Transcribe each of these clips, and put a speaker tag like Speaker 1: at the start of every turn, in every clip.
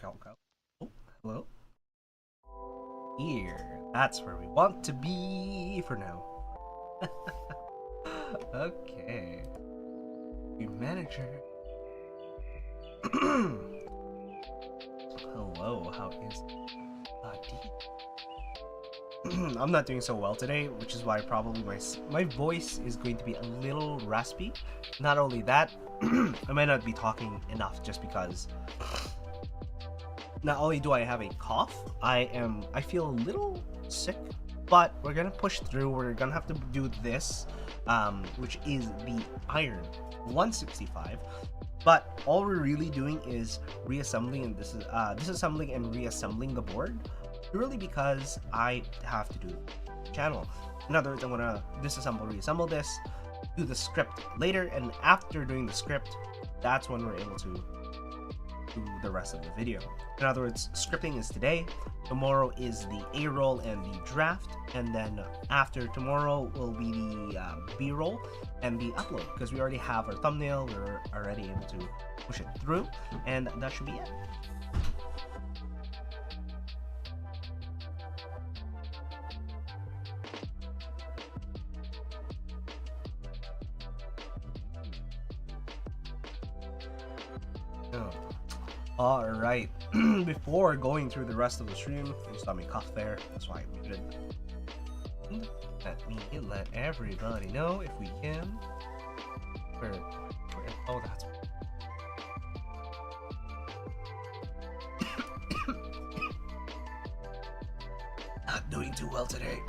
Speaker 1: Oh, hello? Here. That's where we want to be for now. Okay. Your manager. Hello, how is I'm not doing so well today, which is why probably my voice is going to be a little raspy. Not only that, I might not be talking enough just because not only do I have a cough, I feel a little sick, but we're gonna push through. We're gonna have to do this, which is the iron 165. But all we're really doing is reassembling and disassembling and reassembling the board, purely because I have to do the channel. In other words, I'm gonna disassemble, reassemble this, do the script later, and after doing the script, that's when we're able to do the rest of the video. In other words, scripting is today, tomorrow is the A-roll and the draft, and then after tomorrow will be the B-roll and the upload, because we already have our thumbnail, we're already able to push it through, and that should be it. Oh. Alright, before going through the rest of the stream, you saw me cough there, that's why we did. Let me let everybody know if we can. Oh, that's. Not doing too well today.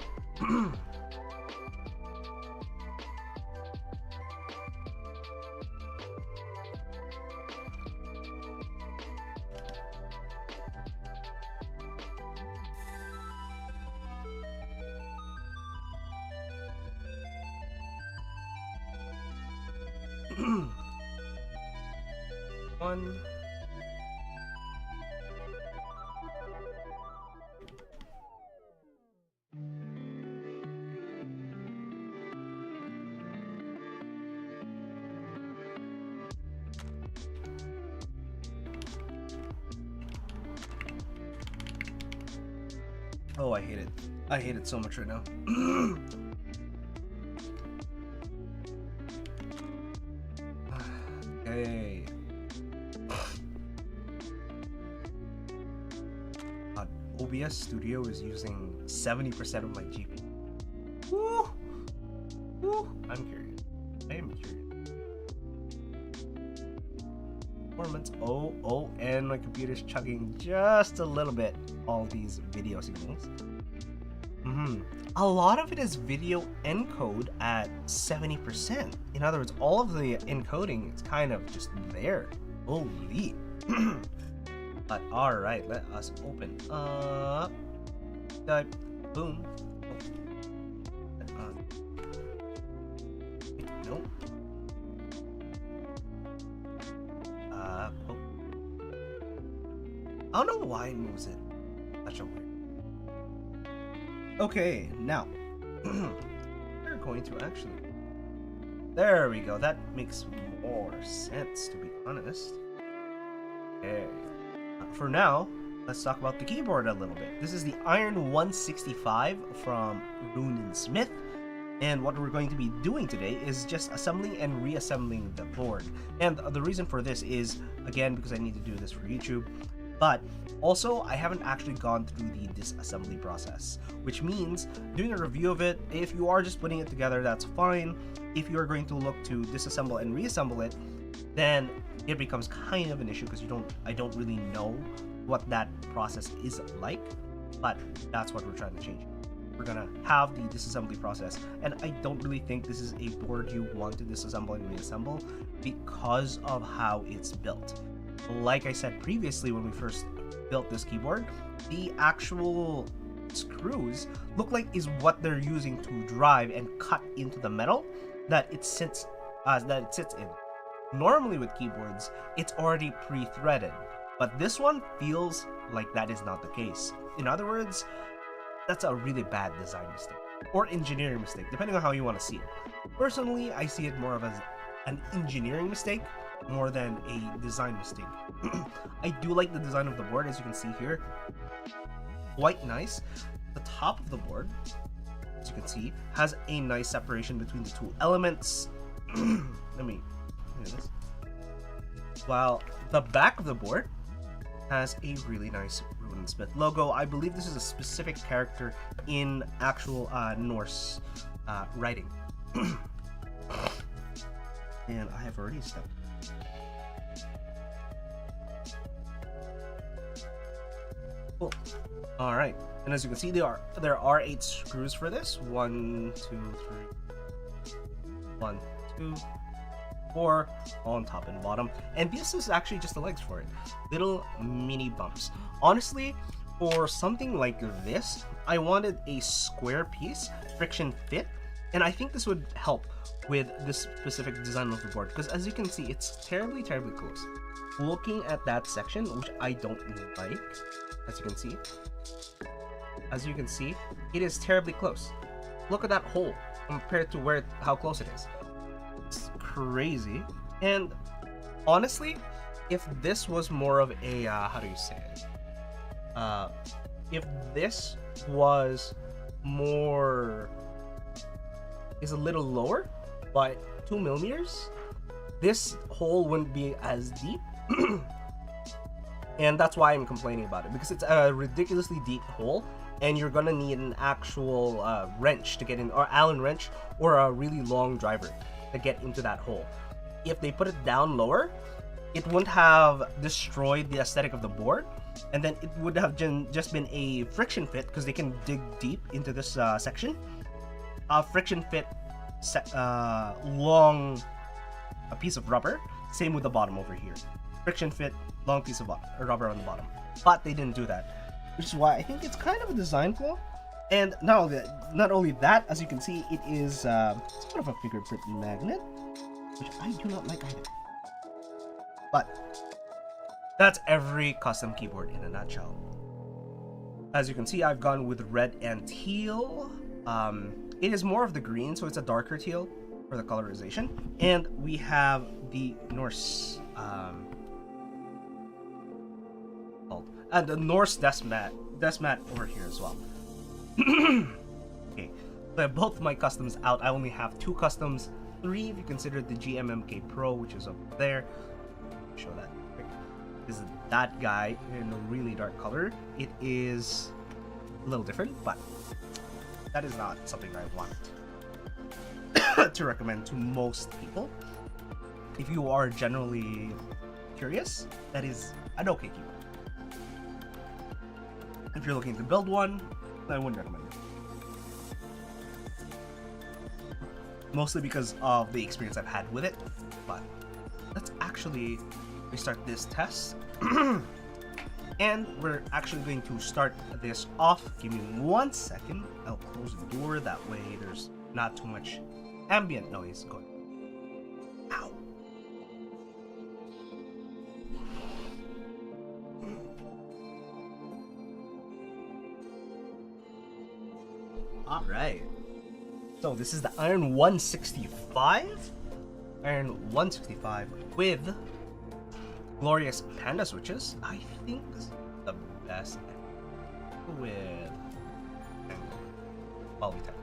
Speaker 1: One. Oh, I hate it. I hate it so much right now. Okay. OBS Studio is using 70% of my GPU. Woo! Woo! I'm curious. I am curious. Performance. Oh, and my computer's chugging just a little bit all these video signals. A lot of it is video encode at 70%. In other words, all of the encoding is kind of just there. Holy. But alright, let us open up. Boom. Nope. Oh. I don't know why it moves it such a way. Okay, now we're going to actually. There we go. That makes more sense, to be honest. Okay. For now, let's talk about the keyboard a little bit. This is the Iron 165 from Rune & Smith, and what we're going to be doing today is just assembling and reassembling the board. And the reason for this is, again, because I need to do this for YouTube, but also I haven't actually gone through the disassembly process, which means doing a review of it. If you are just putting it together, that's fine. If you are going to look to disassemble and reassemble it, then it becomes kind of an issue because I don't really know what that process is like, but that's what we're trying to change. We're gonna have the disassembly process, and I don't really think this is a board you want to disassemble and reassemble because of how it's built. Like I said previously, when we first built this keyboard, the actual screws look like is what they're using to drive and cut into the metal that it sits in. Normally with keyboards, it's already pre-threaded, but this one feels like that is not the case. In other words, that's a really bad design mistake or engineering mistake, depending on how you want to see it. Personally, I see it more of as an engineering mistake more than a design mistake. I do like the design of the board, as you can see here. Quite nice. The top of the board, as you can see, has a nice separation between the two elements. Let me do this. While the back of the board has a really nice Rune Smith logo. I believe this is a specific character in actual Norse writing. And I have already stepped. Cool. All right, and as you can see, there are 8 screws for this. 1, 2, 3. 1, 2, 4 on top and bottom, and this is actually just the legs for it. Little mini bumps. Honestly, for something like this, I wanted a square piece, friction fit, and I think this would help with this specific design of the board, because as you can see, it's terribly close. Looking at that section, which I don't like, as you can see, it is terribly close. Look at that hole compared to how close it is. It's crazy. And honestly, if this was more of a how do you say it? If this was is a little lower by 2 millimeters, this hole wouldn't be as deep. And that's why I'm complaining about it, because it's a ridiculously deep hole, and you're gonna need an actual wrench to get in, or Allen wrench, or a really long driver to get into that hole. If they put it down lower, it wouldn't have destroyed the aesthetic of the board, and then it would have just been a friction fit, because they can dig deep into this section. A friction fit long a piece of rubber. Same with the bottom over here. Friction fit, long piece of rubber on the bottom. But they didn't do that, which is why I think it's kind of a design flaw. And not only that, as you can see, it is sort of a fingerprint magnet, which I do not like either. But that's every custom keyboard in a nutshell. As you can see, I've gone with red and teal. It is more of the green, so it's a darker teal for the colorization. And we have the Norse and the Norse desk mat over here as well. Okay, so I have both my customs out. I only have 2 customs, 3 if you consider the GMMK Pro, which is over there. Show that quick. This is that guy in a really dark color. It is a little different, but that is not something I want to recommend to most people. If you are generally curious, that is an okay keyboard. If you're looking to build one, I wouldn't recommend it. Mostly because of the experience I've had with it. But let's actually restart this test. And we're actually going to start this off. Give me 1 second. I'll close the door. That way there's not too much ambient noise going. Ow. Alright. So this is the Iron 165. Iron 165 with glorious panda switches. I think this is the best with quality time.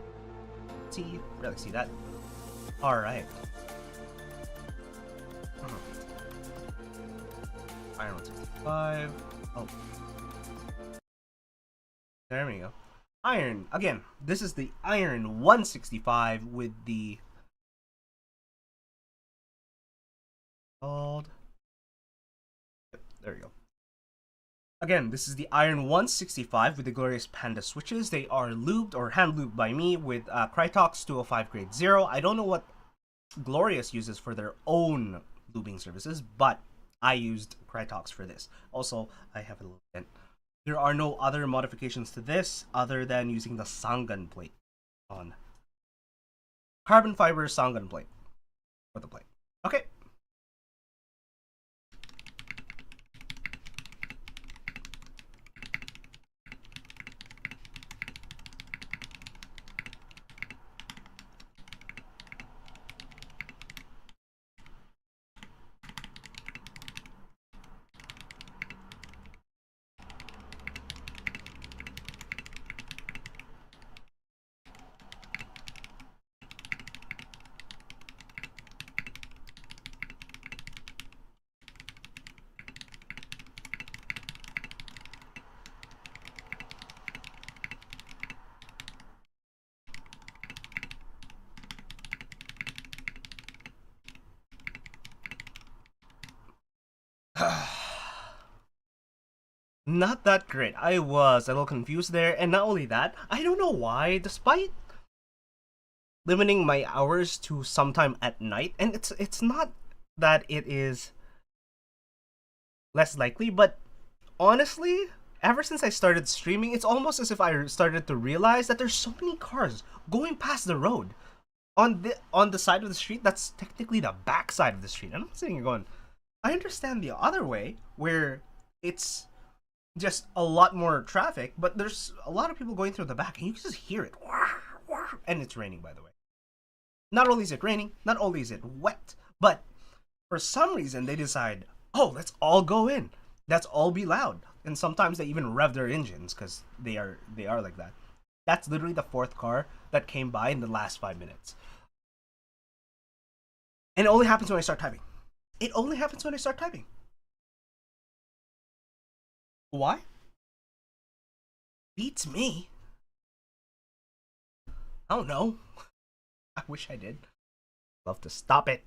Speaker 1: See, really see that. Alright. Iron 165. Oh. There we go. Iron, again, this is the Iron 165 with the there we go. Again, this is the Iron 165 with the glorious panda switches. They are lubed or hand lubed by me with Krytox 205 grade 0. I don't know what Glorious uses for their own lubing services, but I used Krytox for this. Also, I have a little dent. There are no other modifications to this other than using the Sangan plate on. Carbon fiber Sangan plate for the plate. Okay. Not that great. I was a little confused there, and not only that, I don't know why, despite limiting my hours to sometime at night, and it's not that it is less likely, but honestly, ever since I started streaming, it's almost as if I started to realize that there's so many cars going past the road on the side of the street that's technically the back side of the street. And I'm sitting here going, I understand the other way where it's just a lot more traffic, but there's a lot of people going through the back, and you can just hear it. And it's raining, by the way. Not only is it raining, not only is it wet, but for some reason they decide, oh, let's all go in. Let's all be loud. And sometimes they even rev their engines because they are like that. That's literally the fourth car that came by in the last 5 minutes. And it only happens when I start typing. It only happens when I start typing. Why? Beats me. I don't know. I wish I did. Love to stop it.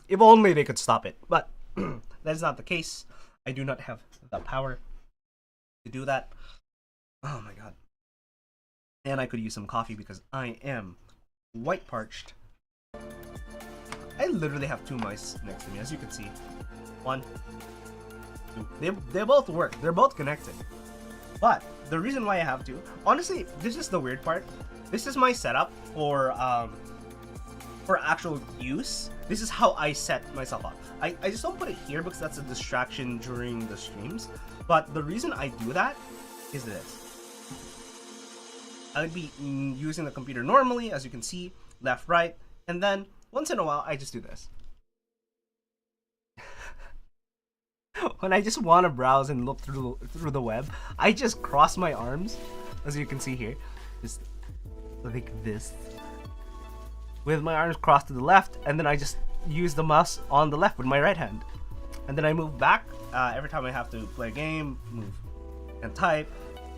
Speaker 1: If only they could stop it. But that is not the case. I do not have the power to do that. Oh my god. And I could use some coffee because I am white parched. I literally have 2 mice next to me, as you can see. 1, 2. They both work. They're both connected. But the reason why I have to, honestly, this is the weird part. This is my setup for actual use. This is how I set myself up. I just don't put it here because that's a distraction during the streams. But the reason I do that is this. I would be using the computer normally, as you can see, left, right, and then once in a while I just do this. When I just want to browse and look through the web, I just cross my arms, as you can see here, just like this, with my arms crossed to the left, and then I just use the mouse on the left with my right hand, and then I move back every time I have to play a game, move and type,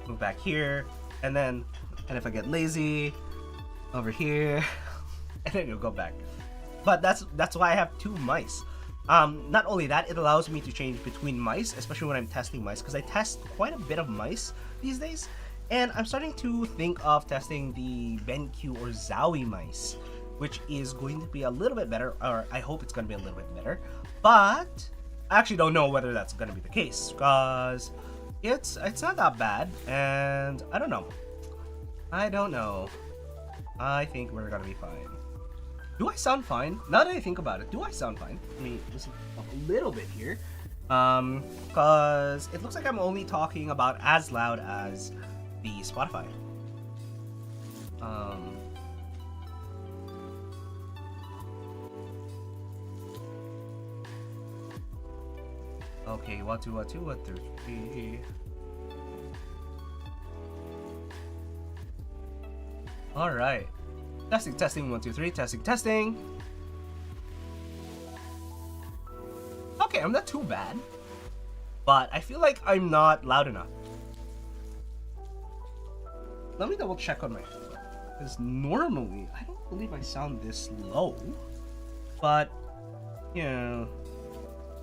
Speaker 1: move back here, and if I get lazy, over here, and then you'll go back. But that's why I have 2 mice. Not only that, it allows me to change between mice, especially when I'm testing mice, because I test quite a bit of mice these days, and I'm starting to think of testing the BenQ or Zowie mice, which is going to be a little bit better, or I hope it's going to be a little bit better, but I actually don't know whether that's going to be the case, because it's not that bad, and I don't know. I think we're gonna be fine. Do I sound fine? Now that I think about it, do I sound fine? Let me listen a little bit here. Cause it looks like I'm only talking about as loud as the Spotify. Okay, 1, 2, 1, 2, 1, 2, 3. Alright. Testing, 1, 2, 3, testing. Okay, I'm not too bad. But I feel like I'm not loud enough. Let me double check on my phone. Because normally, I don't believe I sound this low. But, you know,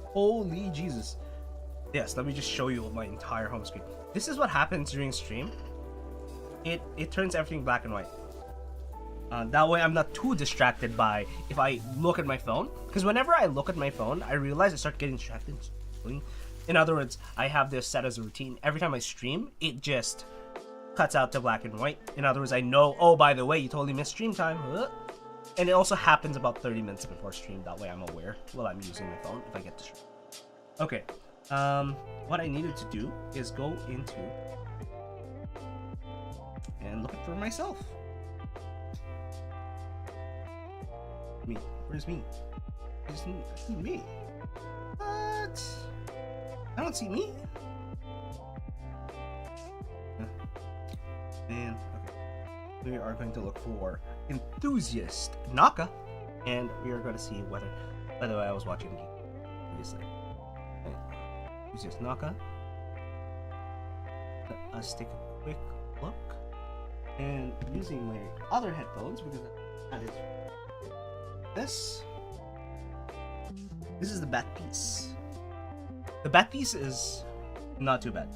Speaker 1: holy Jesus. Yes, let me just show you my entire home screen. This is what happens during stream. It turns everything black and white. That way I'm not too distracted by if I look at my phone. Because whenever I look at my phone, I realize I start getting distracted. In other words, I have this set as a routine. Every time I stream, it just cuts out to black and white. In other words, I know, oh, by the way, you totally missed stream time. And it also happens about 30 minutes before stream. That way I'm aware while I'm using my phone if I get distracted. Okay. What I needed to do is go into and look for myself. Me. Where's me? I see me. What? I don't see me. And okay, we are going to look for enthusiast Naka, and we are going to see whether. By the way, I was watching the game previously. Enthusiast Naka. Let us take a quick look, and using my other headphones because that is. This is the back piece. The bet piece is not too bad.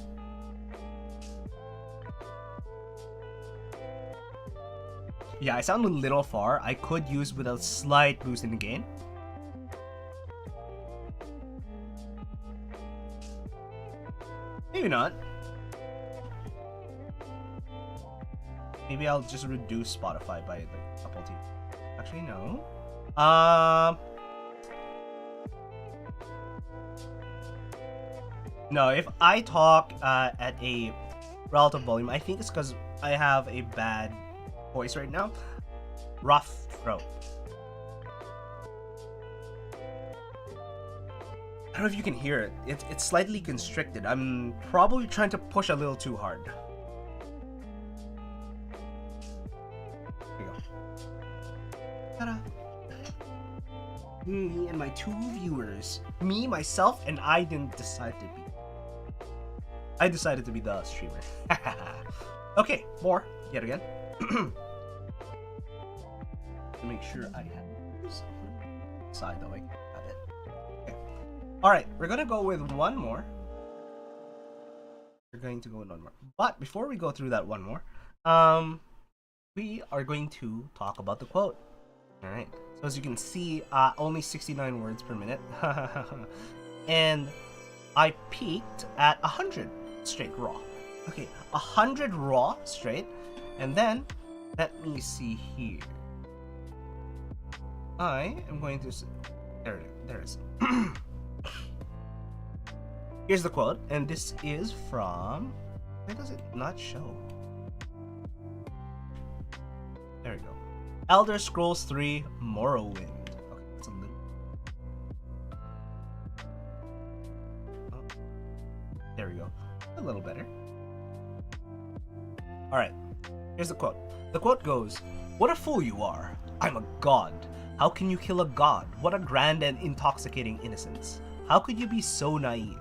Speaker 1: Yeah, I sound a little far. I could use with a slight boost in the gain. Maybe not. Maybe I'll just reduce Spotify by like a couple T. Actually, no. No, if I talk at a relative volume, I think it's because I have a bad voice right now. Rough throat. I don't know if you can hear it. It's slightly constricted. I'm probably trying to push a little too hard. There you go. Ta-da. Me and my 2 viewers. Me, myself, and I didn't decide to be. I decided to be the streamer. Okay, more. Yet again. To make sure I have this side though. I got it. Okay. Alright, we're gonna go with one more. We're going to go with one more. But before we go through that one more, we are going to talk about the quote. Alright. So as you can see, only 69 words per minute. And I peaked at 100 straight raw. Okay, 100 raw straight. And then, let me see here. I am going to... There it is. Here's the quote, and this is from... Why does it not show? There we go. Elder Scrolls 3 Morrowind. Okay, that's a little... Oh, there we go. A little better. Alright, here's the quote. The quote goes, "What a fool you are. I'm a god. How can you kill a god? What a grand and intoxicating innocence. How could you be so naive?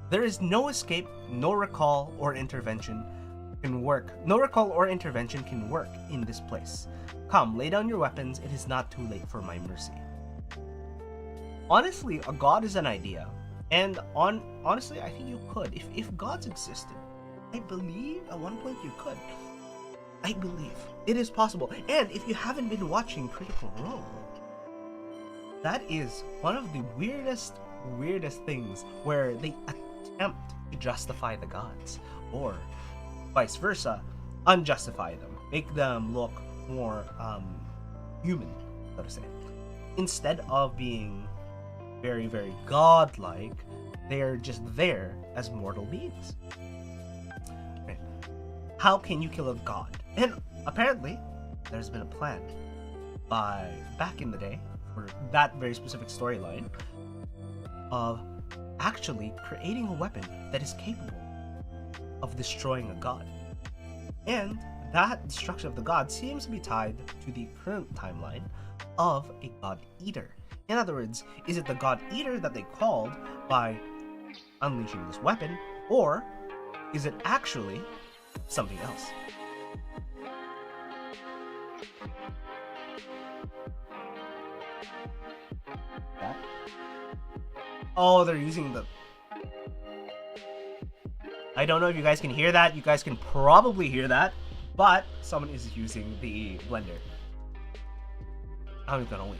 Speaker 1: There is no escape, no recall or intervention can work. No recall or intervention can work in this place. Come, lay down your weapons. It is not too late for my mercy." Honestly, a god is an idea. And honestly, I think you could. If gods existed, I believe at one point you could. I believe it is possible. And if you haven't been watching Critical Role, that is one of the weirdest things where they attempt to justify the gods, or vice versa, unjustify them, make them look more human, so to say. Instead of being very, very godlike, they're just there as mortal beings. Right. How can you kill a god? And apparently, there's been a plan back in the day for that very specific storyline of actually creating a weapon that is capable of destroying a god. And that destruction of the god seems to be tied to the current timeline of a god eater. In other words, is it the god eater that they called by unleashing this weapon, or is it actually something else? Oh, they're using the... I don't know if you guys can hear that. You guys can probably hear that, but someone is using the blender. I'm gonna wait.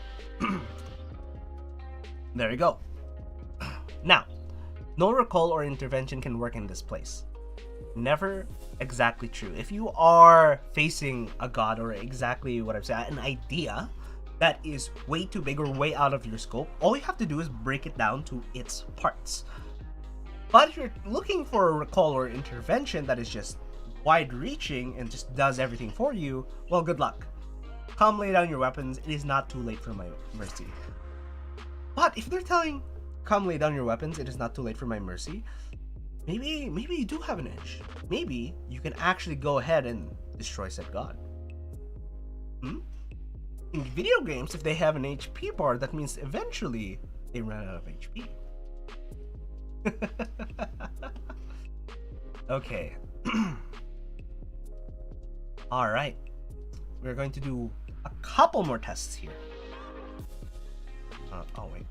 Speaker 1: There we go. Now, no recall or intervention can work in this place. Never exactly true. If you are facing a god, or exactly what I'm saying, an idea that is way too big or way out of your scope, all you have to do is break it down to its parts. But if you're looking for a recall or intervention that is just wide-reaching and just does everything for you, well, good luck. Come lay down your weapons. It is not too late for my mercy. But if they're telling, come lay down your weapons, it is not too late for my mercy, maybe you do have an edge. Maybe you can actually go ahead and destroy said god. In video games, if they have an HP bar, that means eventually they run out of HP. Okay. Alright. We're going to do a couple more tests here. Oh, wait.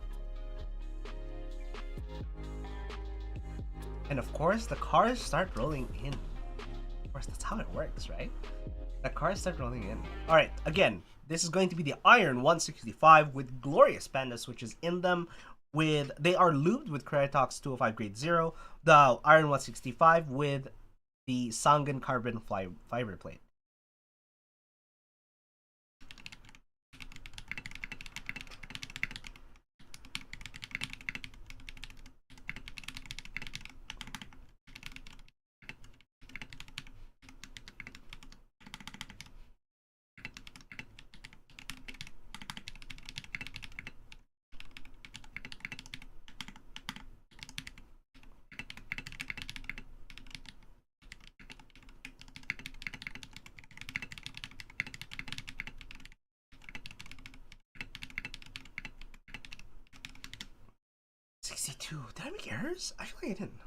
Speaker 1: And of course, the cars start rolling in. Of course, that's how it works, right? The cars start rolling in. Alright, again, this is going to be the Iron 165 with glorious panda switches in them. They are lubed with Keratox 205 grade 0. The Iron 165 with the Sangan carbon fiber plate. Did I make errors? I feel like I didn't.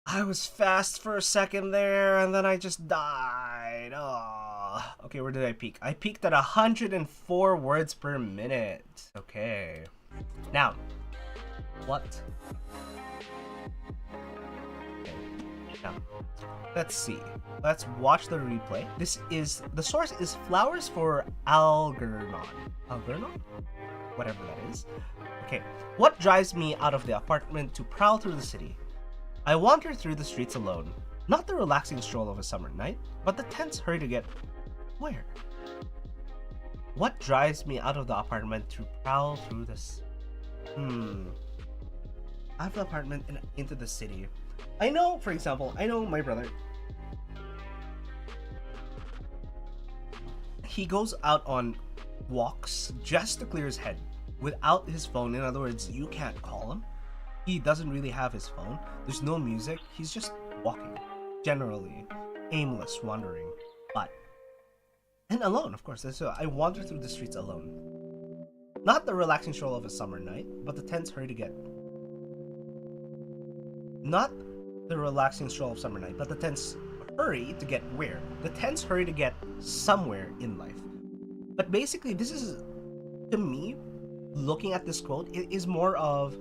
Speaker 1: I was fast for a second there, and then I just died. Oh. Okay, where did I peak? I peaked at 104 words per minute. Okay. Now, what? Okay. Now, let's see. Let's watch the replay. The source is Flowers for Algernon. Algernon? Whatever that is. Okay, what drives me out of the apartment to prowl through the city? I wander through the streets alone. Not the relaxing stroll of a summer night, but the tense hurry to get where? What drives me out of the apartment to prowl through this? Out of the apartment and into the city. I know, for example, my brother. He goes out on walks just to clear his head. Without his phone, in other words, you can't call him. He doesn't really have his phone. There's no music. He's just walking. Generally. Aimless, wandering. And alone, of course. So I wander through the streets alone. Not the relaxing stroll of a summer night, but the tense hurry to get... Not the relaxing stroll of summer night, but the tense hurry to get where? The tense hurry to get somewhere in life. But basically, this is, to me, looking at this quote, it is more of,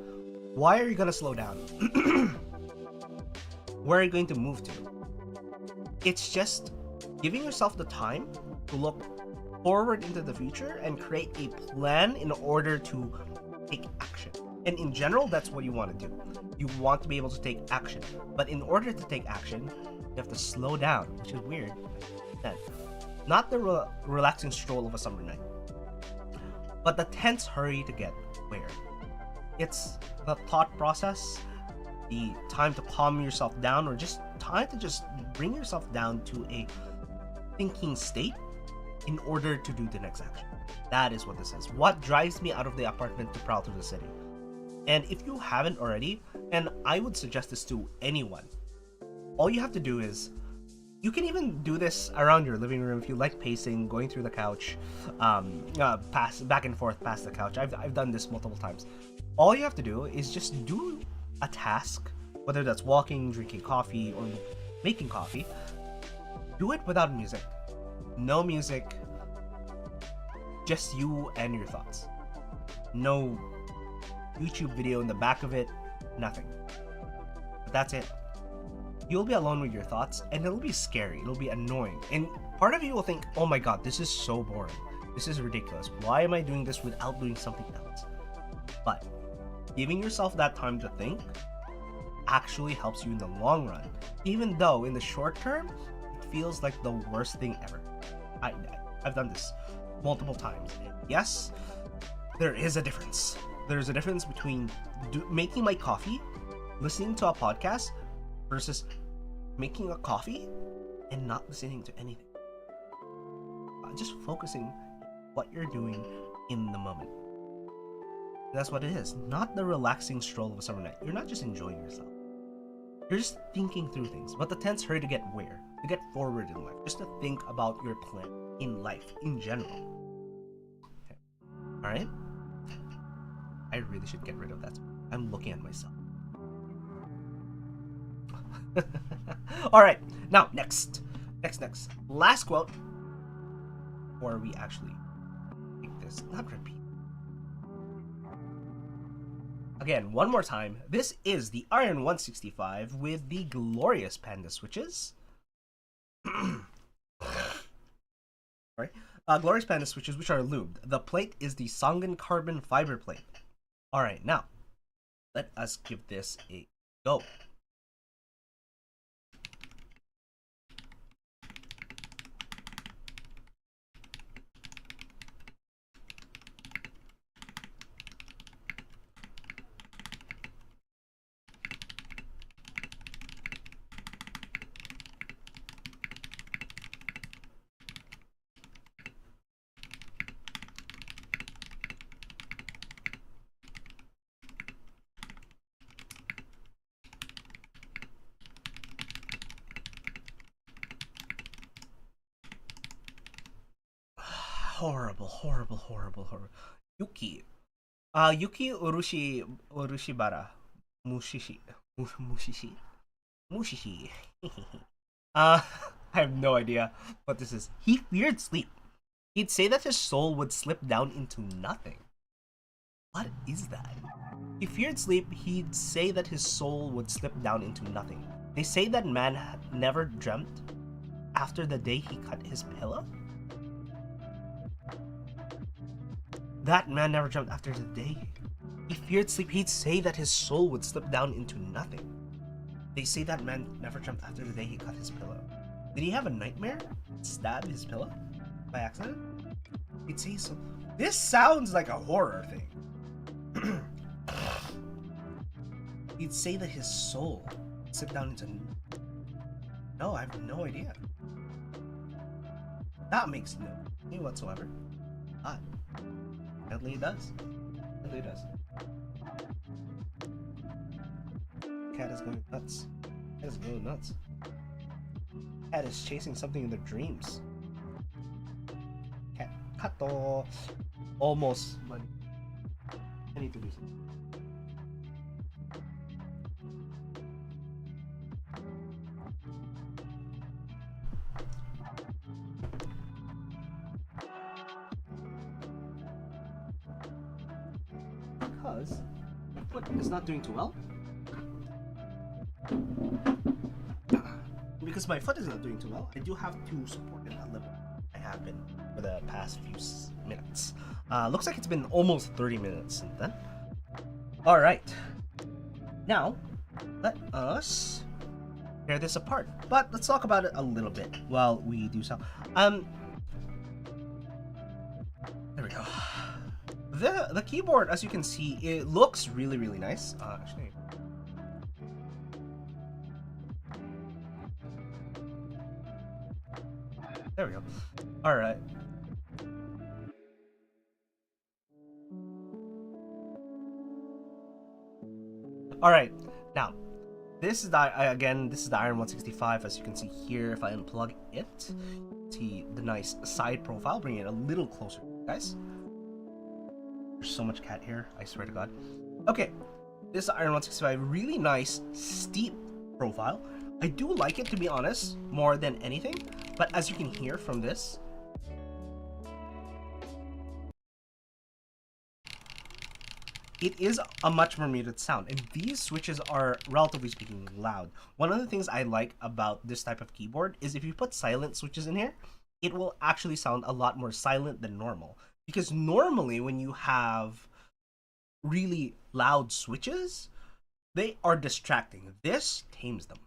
Speaker 1: why are you gonna slow down? Where are you going to move to? It's just giving yourself the time to look forward into the future and create a plan in order to take action. And in general, that's what you want to do. You want to be able to take action. But in order to take action, you have to slow down, which is weird. Then, not the relaxing stroll of a summer night, but the tense hurry to get where. It's the thought process, the time to calm yourself down, or just time to just bring yourself down to a thinking state in order to do the next action. That is what this is. What drives me out of the apartment to prowl through the city? And if you haven't already, and I would suggest this to anyone, all you have to do is, you can even do this around your living room if you like pacing, going through the couch, back and forth past the couch. I've done this multiple times. All you have to do is just do a task, whether that's walking, drinking coffee, or making coffee. Do it without music. No music. Just you and your thoughts. No YouTube video in the back of it. Nothing. But that's it. You'll be alone with your thoughts, and it'll be scary. It'll be annoying. And part of you will think, oh my god, this is so boring. This is ridiculous. Why am I doing this without doing something else? But giving yourself that time to think actually helps you in the long run. Even though in the short term, it feels like the worst thing ever. I've done this multiple times. And yes, there is a difference. There's a difference between making my coffee, listening to a podcast, versus making a coffee and not listening to anything. Just focusing what you're doing in the moment. That's what it is. Not the relaxing stroll of a summer night. You're not just enjoying yourself. You're just thinking through things. But the tense hurry to get where? To get forward in life. Just to think about your plan in life in general. Okay. Alright? I really should get rid of that. I'm looking at myself. Alright, now next. Last quote. Or we actually make this not repeat. Again, one more time. This is the Iron 165 with the glorious panda switches. Sorry. Glorious panda switches, which are lubed. The plate is the Songan carbon fiber plate. Alright, now, let us give this a go. Horrible. Yuki. Yuki Urushibara. Mushishi. Mushishi. I have no idea what this is. He feared sleep. He'd say that his soul would slip down into nothing. What is that? He feared sleep. He'd say that his soul would slip down into nothing. They say that man never dreamt after the day he cut his pillow? That man never dreamt after the day he feared sleep. He'd say that his soul would slip down into nothing. They say that man never dreamt after the day he cut his pillow. Did he have a nightmare? Stab his pillow? By accident? He'd say so. This sounds like a horror thing. He'd say that his soul would slip down into... No, I have no idea. That makes no sense whatsoever. Odd. Sadly it does. Sadly it does. Cat is going nuts. Cat is going nuts. Cat is chasing something in their dreams. Cat. Kato. Almost. But I need to do something. Because my foot is not doing too well. Because my foot is not doing too well, I do have to support it a little. I have been for the past few minutes. Looks like it's been almost 30 minutes since then. Alright. Now, let us tear this apart. But let's talk about it a little bit while we do so. There we go. The keyboard, as you can see, it looks really nice. Actually, there we go. All right. All right. Now, this is the Iron 165. As you can see here, if I unplug it, see the nice side profile. Bring it a little closer, guys. There's so much cat hair, I swear to God. Okay, this is Iron 165, really nice, steep profile. I do like it, to be honest, more than anything. But as you can hear from this, it is a much more muted sound. And these switches are, relatively speaking, loud. One of the things I like about this type of keyboard is if you put silent switches in here, it will actually sound a lot more silent than normal. Because normally when you have really loud switches, they are distracting. This tames them.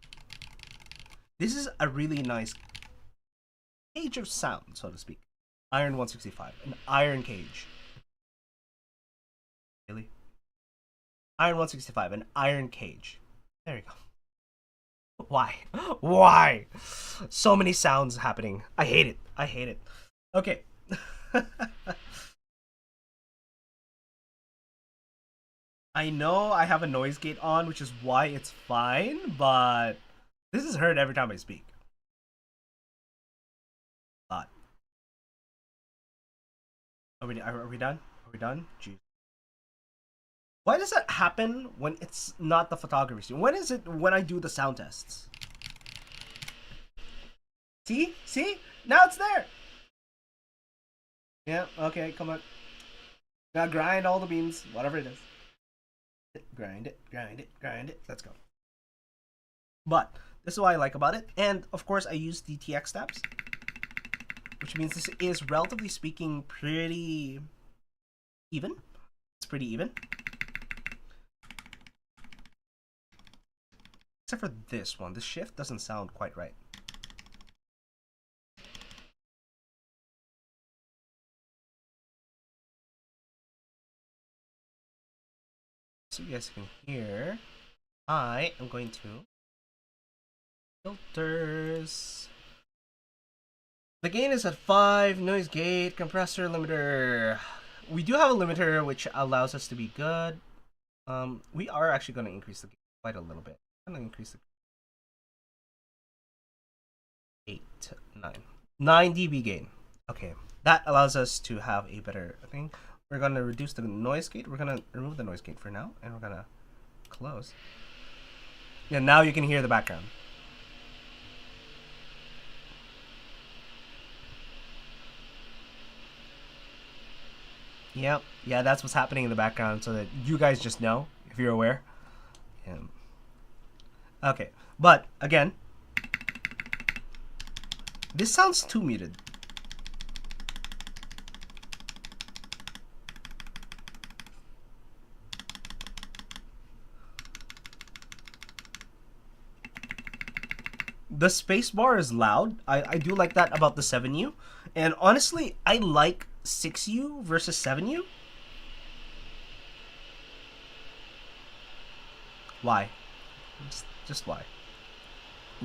Speaker 1: This is a really nice cage of sound, so to speak. Iron 165, an iron cage. Really? Iron 165, an iron cage. There you go. Why? Why? So many sounds happening. I hate it. I hate it. Okay. I know I have a noise gate on, which is why it's fine, but this is heard every time I speak. Are we done? Are we done? Jeez. Why does that happen when it's not the photography student? When is it when I do the sound tests? See? See? Now it's there! Yeah, okay, come on. Gotta grind all the beams, whatever it is. Grind it, grind it, grind it. Let's go. But this is what I like about it. And of course, I use the TX steps, which means this is, relatively speaking, pretty even. It's pretty even. Except for this one. The shift doesn't sound quite right. So you guys can hear, I am going to filters. The gain is at 5, noise gate, compressor, limiter. We do have a limiter which allows us to be good. We are actually going to increase the gain quite a little bit. I'm going to increase the 8, 9 dB gain. Okay, that allows us to have a better thing. We're going to reduce the noise gate. We're going to remove the noise gate for now, and we're going to close. Yeah, now you can hear the background. Yep, yeah, that's what's happening in the background, so that you guys just know, if you're aware. Yeah. Okay, but again, this sounds too muted. The spacebar is loud. I do like that about the 7U. And honestly, I like 6U versus 7U. Why? Just why?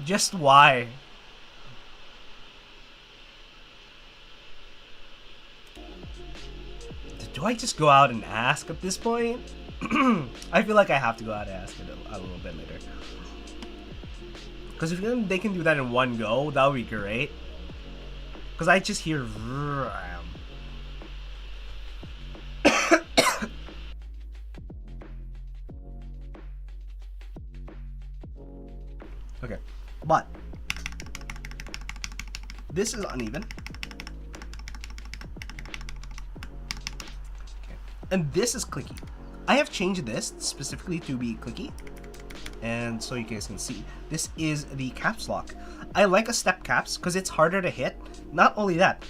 Speaker 1: Just why? Do I just go out and ask at this point? I feel like I have to go out and ask it a little bit later. Because if they can do that in one go, that would be great. Because I just hear... Okay, but this is uneven. Okay. And this is clicky. I have changed this specifically to be clicky. And so you guys can see, this is the caps lock. I like a step caps because it's harder to hit. Not only that,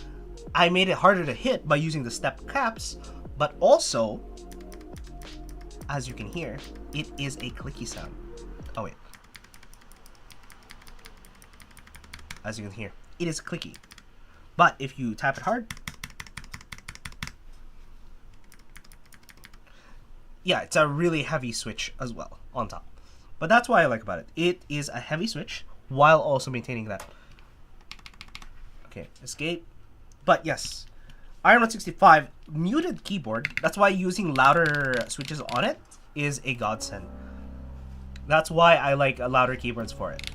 Speaker 1: I made it harder to hit by using the step caps, but also, as you can hear, it is a clicky sound. Oh wait. As you can hear, it is clicky. But if you tap it hard, yeah, it's a really heavy switch as well on top. But that's what I like about it. It is a heavy switch while also maintaining that. Okay, escape. But yes, Iron 165 muted keyboard. That's why using louder switches on it is a godsend. That's why I like louder keyboards for it.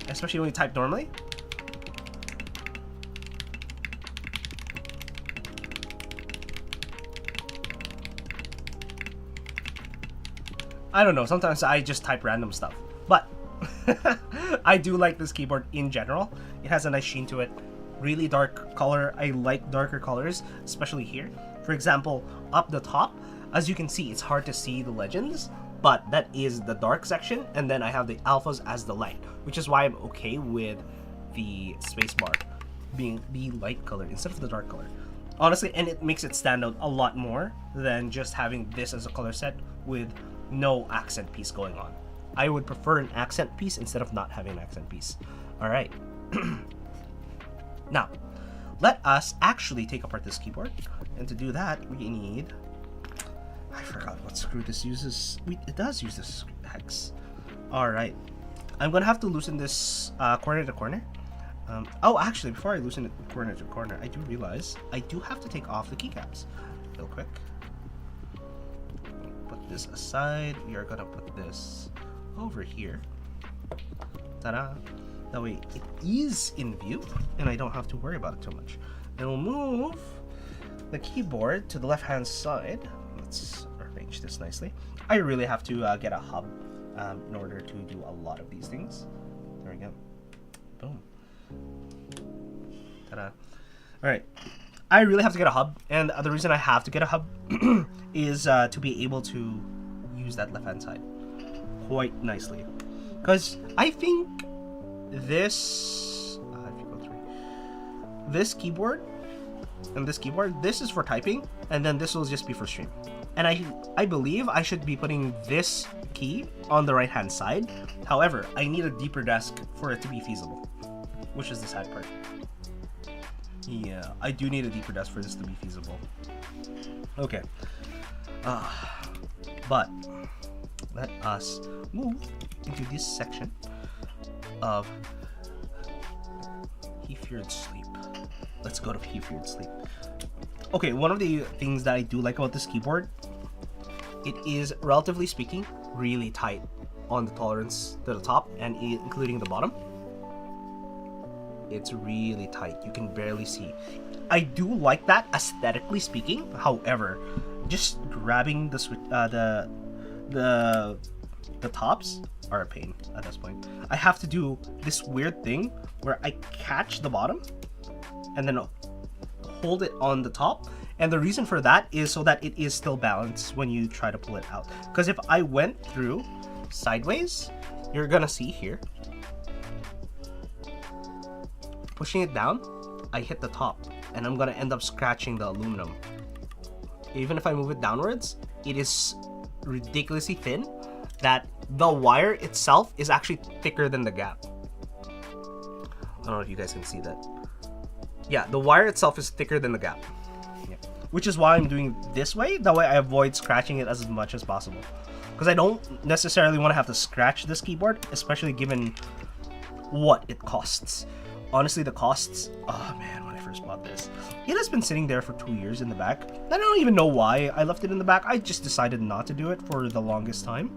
Speaker 1: Especially when you type normally. I don't know, sometimes I just type random stuff. But I do like this keyboard in general. It has a nice sheen to it. Really dark color. I like darker colors, especially here. For example, up the top, as you can see, it's hard to see the legends, but that is the dark section, and then I have the alphas as the light, which is why I'm okay with the spacebar being the light color instead of the dark color. Honestly, and it makes it stand out a lot more than just having this as a color set with no accent piece going on. I would prefer an accent piece instead of not having an accent piece. Alright. Now, let us actually take apart this keyboard. And to do that, we need... I forgot what screw this uses. It does use this hex. Alright. I'm gonna have to loosen this corner to corner. Oh, actually, before I loosen it corner to corner, I do realize I do have to take off the keycaps real quick. Put this aside. We are gonna put this over here. Ta-da! That way it is in view, and I don't have to worry about it too much. And we'll move the keyboard to the left-hand side. Let's arrange this nicely. I really have to get a hub in order to do a lot of these things. There we go. Boom. Ta-da! All right. I really have to get a hub, and the reason I have to get a hub is to be able to use that left hand side quite nicely, because I think this if you go through this keyboard and this keyboard, this is for typing, and then this will just be for stream. And I believe I should be putting this key on the right hand side. However, I need a deeper desk for it to be feasible, which is the sad part. Yeah, I do need a deeper desk for this to be feasible. Okay. But let us move into this section of He Feared Sleep. Let's go to He Feared Sleep. Okay, one of the things that I do like about this keyboard, it is, relatively speaking, really tight on the tolerance to the top and including the bottom. It's really tight. You can barely see. I do like that aesthetically speaking. However, just grabbing the tops are a pain at this point. I have to do this weird thing where I catch the bottom and then hold it on the top. And the reason for that is so that it is still balanced when you try to pull it out. Because if I went through sideways, you're gonna see here, pushing it down, I hit the top and I'm gonna end up scratching the aluminum. Even if I move it downwards, it is ridiculously thin that the wire itself is actually thicker than the gap. I don't know if you guys can see that. Yeah, the wire itself is thicker than the gap. Yeah. Which is why I'm doing this way. That way I avoid scratching it as much as possible. Because I don't necessarily want to have to scratch this keyboard, especially given what it costs. Honestly, the costs, oh man, when I first bought this, it has been sitting there for 2 years in the back. I don't even know why I left it in the back. I just decided not to do it for the longest time,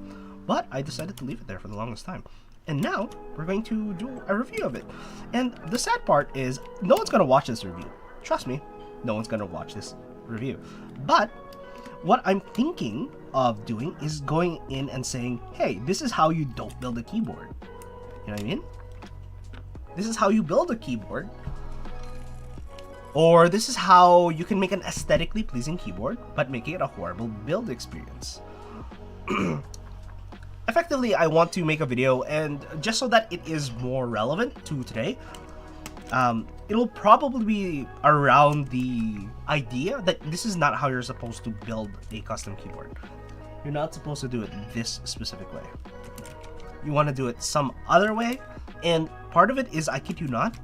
Speaker 1: but I decided to leave it there for the longest time. And now we're going to do a review of it. And the sad part is no one's going to watch this review. Trust me, no one's going to watch this review. But what I'm thinking of doing is going in and saying, hey, this is how you don't build a keyboard. You know what I mean? This is how you build a keyboard. Or this is how you can make an aesthetically pleasing keyboard, but make it a horrible build experience. Effectively, I want to make a video, and just so that it is more relevant to today, it'll probably be around the idea that this is not how you're supposed to build a custom keyboard. You're not supposed to do it this specific way. You want to do it some other way, and part of it is, I kid you not,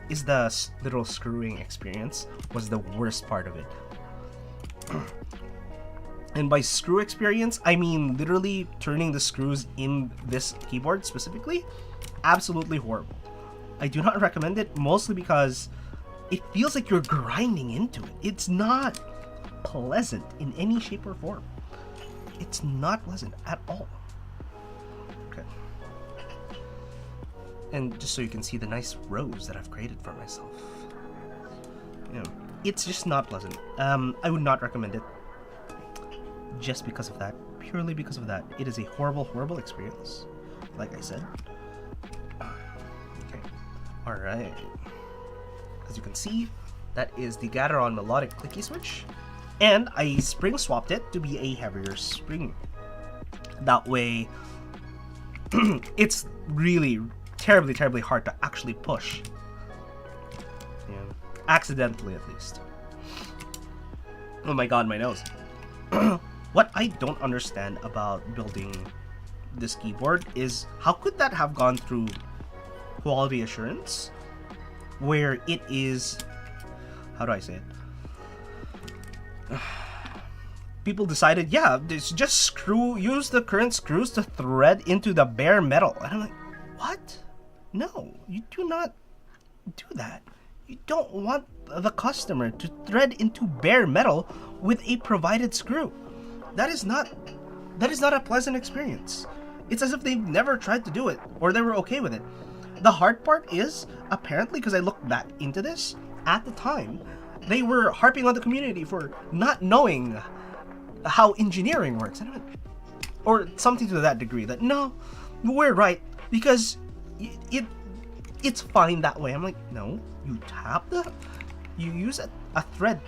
Speaker 1: is the little screwing experience was the worst part of it. And by screw experience, I mean literally turning the screws in this keyboard specifically. Absolutely horrible. I do not recommend it, mostly because it feels like you're grinding into it. It's not pleasant in any shape or form. It's not pleasant at all. Okay. And just so you can see the nice rows that I've created for myself. You know, it's just not pleasant. I would not recommend it. Just because of that, purely because of that. It is a horrible, horrible experience, like I said. Okay, alright. As you can see, that is the Gateron melodic clicky switch, and I spring swapped it to be a heavier spring. That way, it's really terribly, terribly hard to actually push. Yeah. Accidentally, at least. Oh my god, my nose. What I don't understand about building this keyboard is how could that have gone through quality assurance where it is, how do I say it? People decided, yeah, just use the current screws to thread into the bare metal. And I'm like, what? No, you do not do that. You don't want the customer to thread into bare metal with a provided screw. That is not a pleasant experience. It's as if they've never tried to do it, or they were okay with it. The hard part is, apparently, because I looked back into this, at the time, they were harping on the community for not knowing how engineering works. Or something to that degree, that no, we're right, because it's fine that way. I'm like, no, you tap you use a thread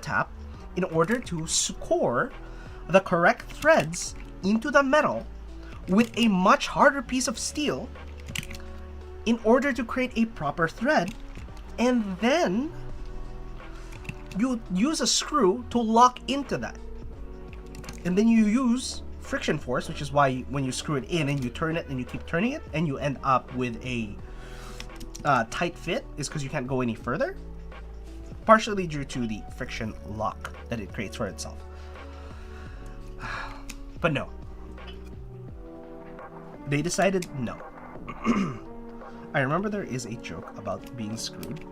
Speaker 1: tap in order to score the correct threads into the metal with a much harder piece of steel in order to create a proper thread, and then you use a screw to lock into that, and then you use friction force, which is why when you screw it in and you turn it and you keep turning it and you end up with a tight fit, is because you can't go any further, partially due to the friction lock that it creates for itself. But no, they decided no. I remember there is a joke about being screwed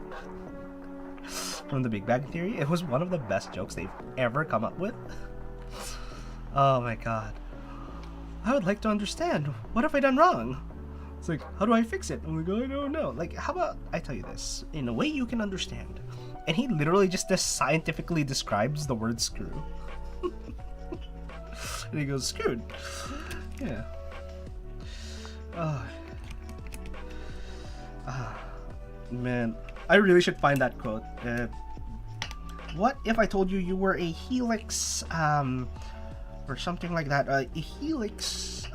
Speaker 1: from The Big Bang Theory. It was one of the best jokes they've ever come up with. Oh my god. I would like to understand. What have I done wrong? It's like, how do I fix it? I'm like, I don't know. Like, how about I tell you this in a way you can understand? And he literally just scientifically describes the word screw. And he goes, screwed. Yeah. Man, I really should find that quote. What if I told you you were a helix, or something like that? A helix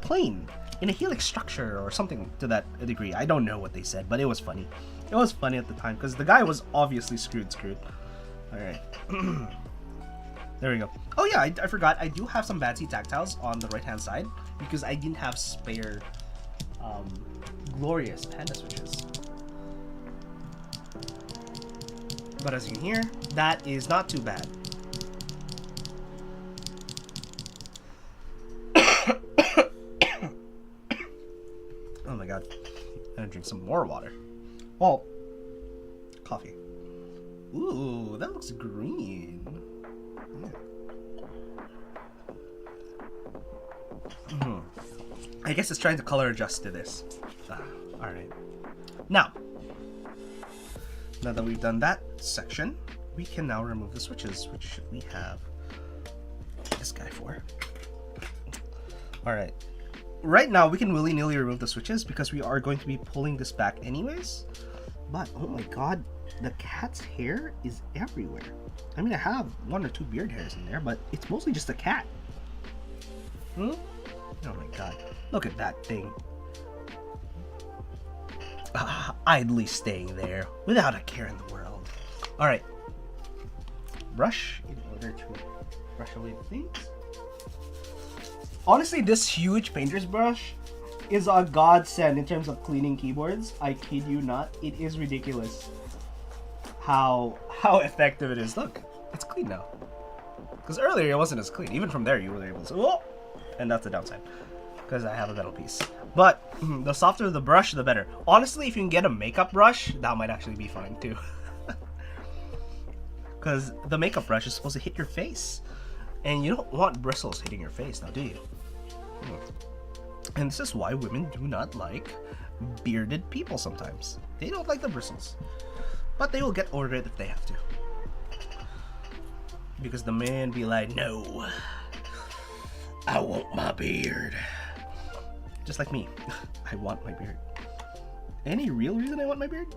Speaker 1: plane in a helix structure or something to that degree. I don't know what they said, but it was funny. It was funny at the time because the guy was obviously screwed. All right. There we go. Oh yeah, I forgot. I do have some Badsy tactiles on the right hand side because I didn't have spare glorious panda switches. But as you can hear, that is not too bad. Oh my god. I'm gonna drink some more water. Well, coffee. Ooh, that looks green. Yeah. I guess it's trying to color adjust to this. Alright. Now that we've done that section, we can now remove the switches, which we have this guy for. Alright. Right now, we can willy-nilly remove the switches because we are going to be pulling this back anyways. But, oh my god, the cat's hair is everywhere. I mean, I have 1 or 2 beard hairs in there, but it's mostly just a cat. Oh my god, look at that thing. Idly staying there without a care in the world. Alright. Brush in order to brush away the things. Honestly, this huge painter's brush is a godsend in terms of cleaning keyboards. I kid you not. It is ridiculous how effective it is. Look, it's clean now. Because earlier it wasn't as clean. Even from there you were able to... Oh! And that's the downside. Because I have a metal piece. But the softer the brush, the better. Honestly, if you can get a makeup brush, that might actually be fine too. Because the makeup brush is supposed to hit your face. And you don't want bristles hitting your face now, do you? And this is why women do not like bearded people sometimes. They don't like the bristles. But they will get over it if they have to. Because the man be like, no, I want my beard. Just like me. I want my beard. Any real reason I want my beard?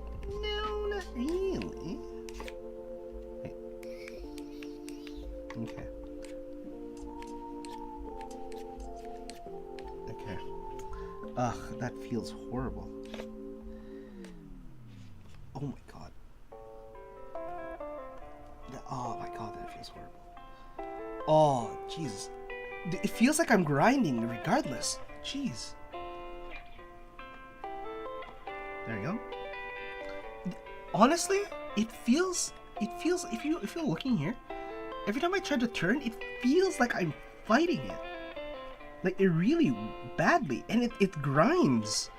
Speaker 1: No, not really. Hey. Okay. Okay. Ugh, that feels horrible. Oh my god. Oh my god, that feels horrible. Oh, jeez. It feels like I'm grinding regardless. Jeez. There you go. Honestly, it feels if you're looking here, every time I try to turn, it feels like I'm fighting it. Like it really badly, and it grinds.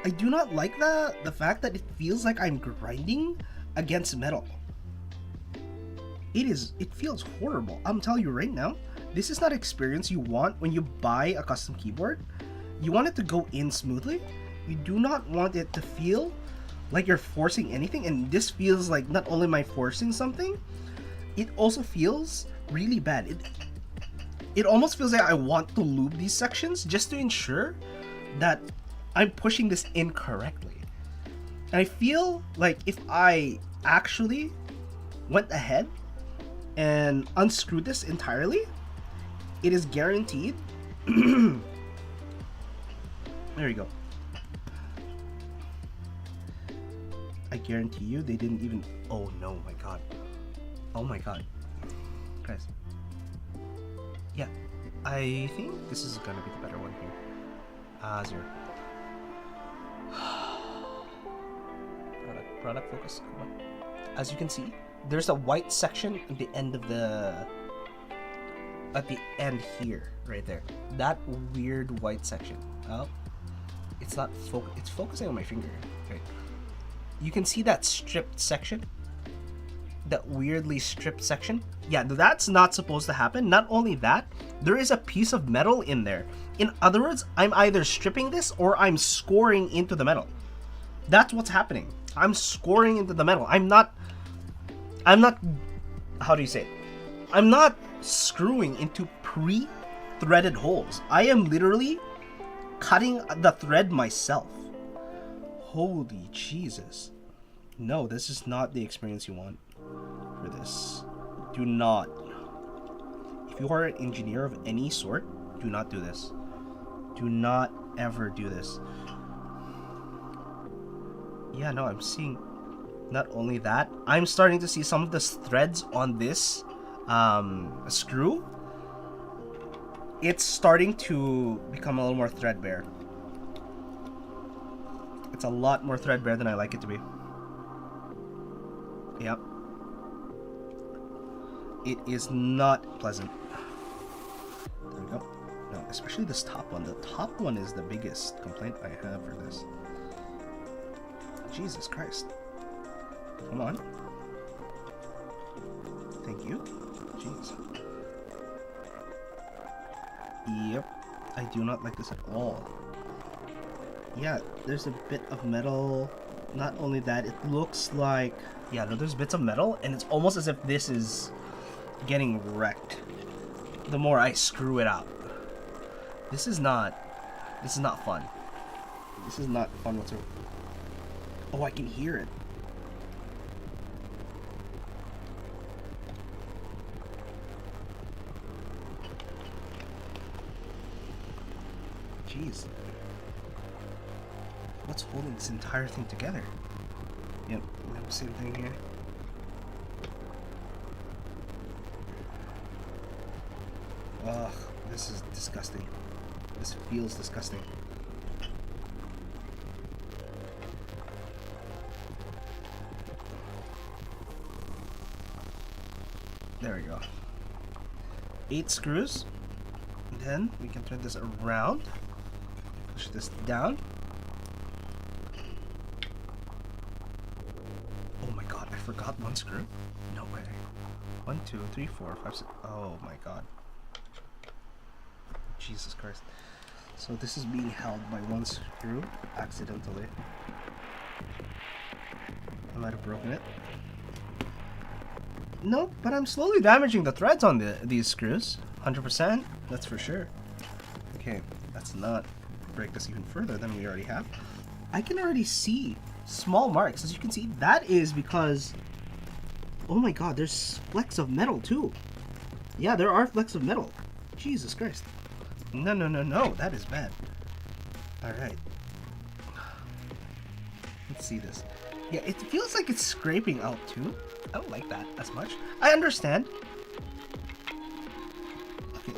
Speaker 1: I do not like the fact that it feels like I'm grinding against metal. It feels horrible. I'm telling you right now, this is not an experience you want when you buy a custom keyboard. You want it to go in smoothly. You do not want it to feel like you're forcing anything, and this feels like not only am I forcing something, it also feels really bad. It almost feels like I want to lube these sections just to ensure that I'm pushing this incorrectly. And I feel like if I actually went ahead and unscrewed this entirely, it is guaranteed. There you go. I guarantee you they didn't even... Oh no, my god. Oh my god. Guys. Yeah, I think this is gonna be the better one here. 0. Product focus. Come on. As you can see, there's a white section at the end of the... At the end here, right there. That weird white section. Oh, it's not it's focusing on my finger. Okay. You can see that stripped section. That weirdly stripped section. Yeah, that's not supposed to happen. Not only that, there is a piece of metal in there. In other words, I'm either stripping this or I'm scoring into the metal. That's what's happening. I'm scoring into the metal. I'm not, how do you say it? I'm not screwing into pre-threaded holes. I am literally cutting the thread myself. Holy Jesus. No, this is not the experience you want for this. Do not. If you are an engineer of any sort, do not do this. Do not ever do this. Yeah, no, I'm seeing not only that, I'm starting to see some of the threads on this screw. It's starting to become a little more threadbare. It's a lot more threadbare than I like it to be. Yep. It is not pleasant. There we go. No, especially this top one. The top one is the biggest complaint I have for this. Jesus Christ. Come on. Thank you. Jeez. Yep. I do not like this at all. Yeah, there's a bit of metal. Not only that, it looks like... Yeah, no, there's bits of metal, and it's almost as if this is getting wrecked the more I screw it out. This is not fun. This is not fun whatsoever. Oh, I can hear it. Jeez. What's holding this entire thing together? Yep, same thing here. Ugh, this is disgusting. This feels disgusting. There we go. 8 screws. Then we can turn this around. Push this down. Oh my god, I forgot one screw. No way. 1, 2, 3, 4, 5, 6. Oh my god. Jesus Christ. So this is being held by one screw accidentally. I might have broken it. No, but I'm slowly damaging the threads on these screws. 100%, that's for sure. Okay, let's not break this even further than we already have. I can already see small marks. As you can see, that is because... Oh my god, there's flecks of metal too. Yeah, there are flecks of metal. Jesus Christ. No, no, no, no, that is bad. Alright. Let's see this. Yeah, it feels like it's scraping out too. I don't like that as much. I understand. Okay,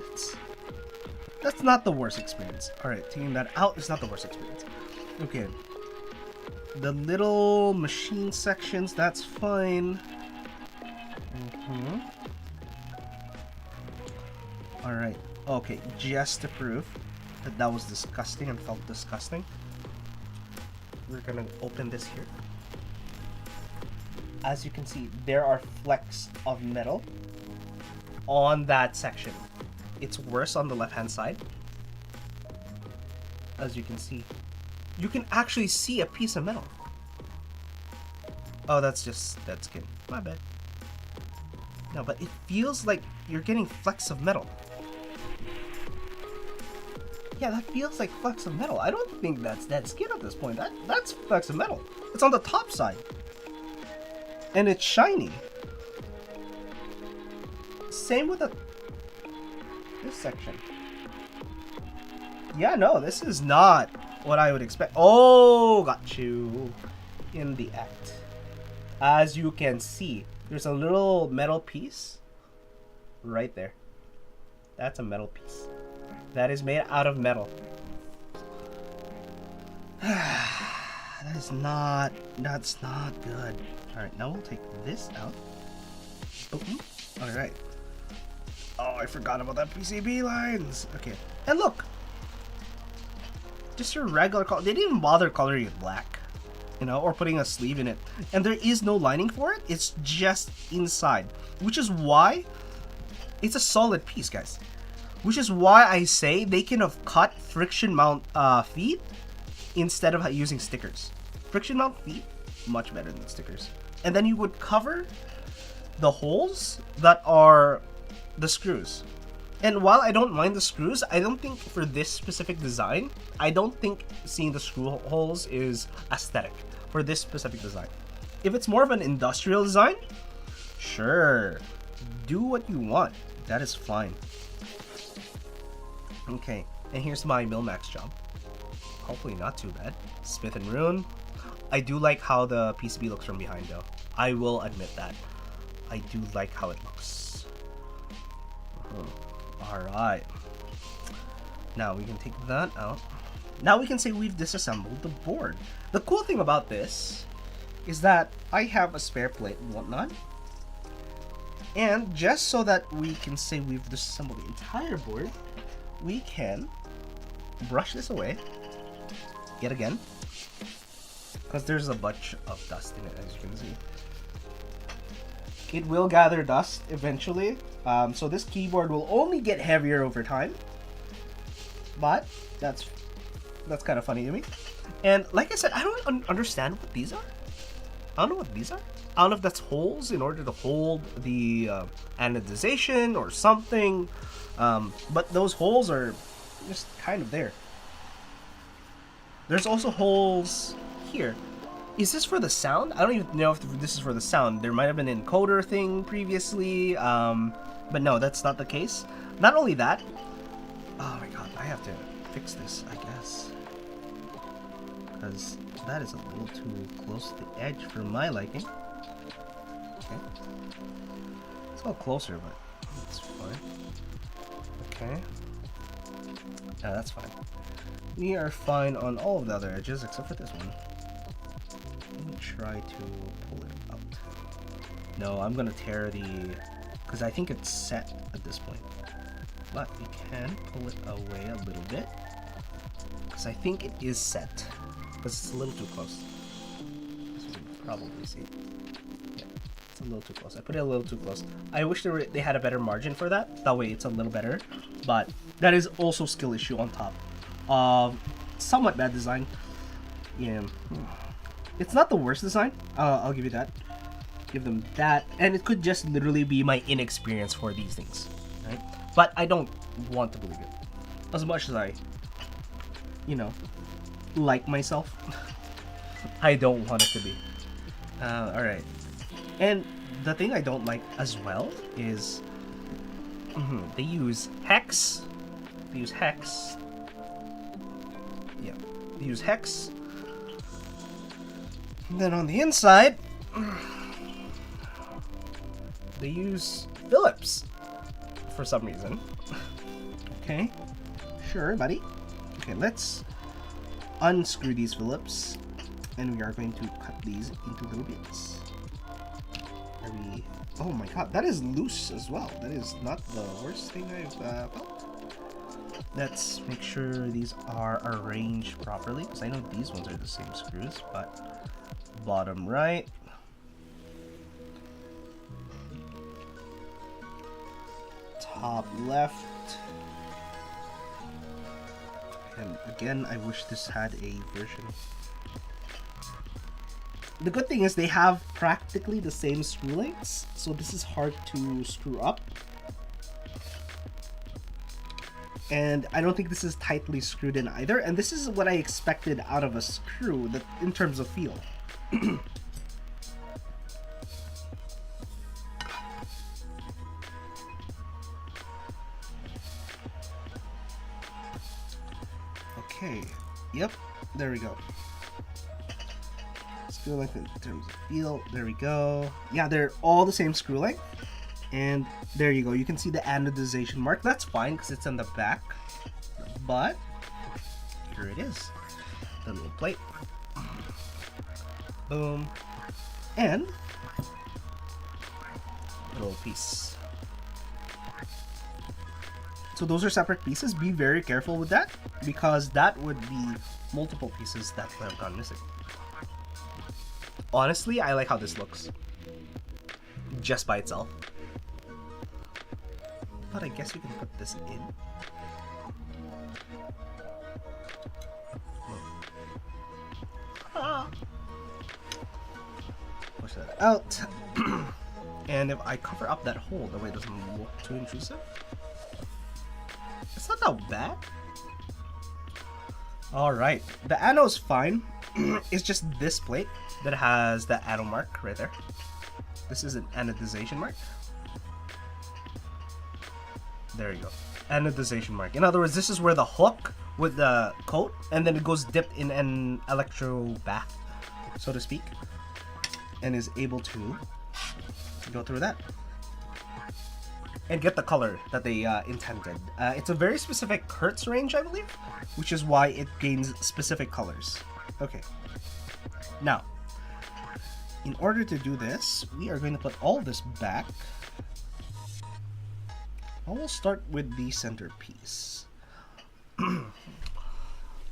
Speaker 1: that's not the worst experience. Alright, taking that out is not the worst experience. Okay. The little machine sections, that's fine. Alright. Okay, just to prove that that was disgusting and felt disgusting, we're gonna open this here. As you can see, there are flecks of metal on that section. It's worse on the left-hand side. As you can see. You can actually see a piece of metal. Oh, that's just dead skin. My bad. No, but it feels like you're getting flecks of metal. Yeah, that feels like flecks of metal. I don't think that's dead skin at this point. That's flecks of metal. It's on the top side. And it's shiny. Same with this section. Yeah, no, this is not what I would expect. Oh, got you in the act. As you can see, there's a little metal piece right there. That's a metal piece. That is made out of metal. That's not good. Alright, now we'll take this out. Boom. Alright. Oh, I forgot about that PCB lines. Okay. And look. Just your regular color. They didn't even bother coloring it black. You know, or putting a sleeve in it. And there is no lining for it. It's just inside. Which is why it's a solid piece, guys. Which is why I say they can have cut friction mount feet instead of using stickers. Friction mount feet, much better than stickers. And then you would cover the holes that are the screws. And while I don't mind the screws, I don't think for this specific design, I don't think seeing the screw holes is aesthetic for this specific design. If it's more of an industrial design, sure, do what you want. That is fine. Okay, and here's my Milmax job. Hopefully not too bad. Smith and Rune. I do like how the PCB looks from behind though. I will admit that. I do like how it looks. Alright. Now we can take that out. Now we can say we've disassembled the board. The cool thing about this is that I have a spare plate and whatnot. And just so that we can say we've disassembled the entire board, we can brush this away yet again, because there's a bunch of dust in it, as you can see. It will gather dust eventually, so this keyboard will only get heavier over time, but that's kind of funny to me. And like I said, I don't understand what these are. I don't know what these are. I don't know if that's holes in order to hold the anodization or something. But those holes are just kind of there. There's also holes here. Is this for the sound? I don't even know if this is for the sound. There might have been an encoder thing previously, but no, that's not the case. Not only that, oh my god, I have to fix this, I guess. Because that is a little too close to the edge for my liking. Okay. It's a little closer, but it's fine. Okay. Yeah, that's fine. We are fine on all of the other edges except for this one. Let me try to pull it out. No, I'm gonna tear the... because I think it's set at this point. But we can pull it away a little bit. Because I think it is set. Because it's a little too close. As you can probably see. Yeah, it's a little too close. I put it a little too close. I wish they had a better margin for that. That way it's a little better. But that is also skill issue on top of somewhat bad design. Yeah. It's not the worst design. I'll give you that. Give them that. And it could just literally be my inexperience for these things. Right? But I don't want to believe it. As much as I, you know, like myself. I don't want it to be. Alright. And the thing I don't like as well is they use hex. They use hex. Yeah. They use hex. And then on the inside, they use Phillips for some reason. Okay. Sure, buddy. Okay, let's unscrew these Phillips, and we are going to cut these into little bits. Oh my god, that is loose as well. That is not the worst thing I've felt. Let's make sure these are arranged properly, because I know these ones are the same screws, but bottom right. Top left. And again, I wish this had a version. The good thing is they have practically the same screw lengths, so this is hard to screw up. And I don't think this is tightly screwed in either. And this is what I expected out of a screw that, in terms of feel. Okay, yep, there we go. Screw length in terms of feel, there we go. Yeah, they're all the same screw length. And there you go, you can see the anodization mark. That's fine because it's on the back. But here it is, the little plate. Boom. And a little piece. So those are separate pieces. Be very careful with that because that would be multiple pieces that would have gone missing. Honestly, I like how this looks just by itself. But I guess you can put this in. Push that out. And if I cover up that hole, that way it doesn't look too intrusive. It's not that bad. Alright, the ano's fine. It's just this plate that has the ano mark right there. This is an anodization mark. There you go. Anodization mark. In other words, this is where the hook with the coat, and then it goes dipped in an electro bath, so to speak, and is able to go through that and get the color that they intended. It's a very specific Hertz range, I believe, which is why it gains specific colors. Okay. Now, in order to do this, we are going to put all this back. I will start with the centerpiece.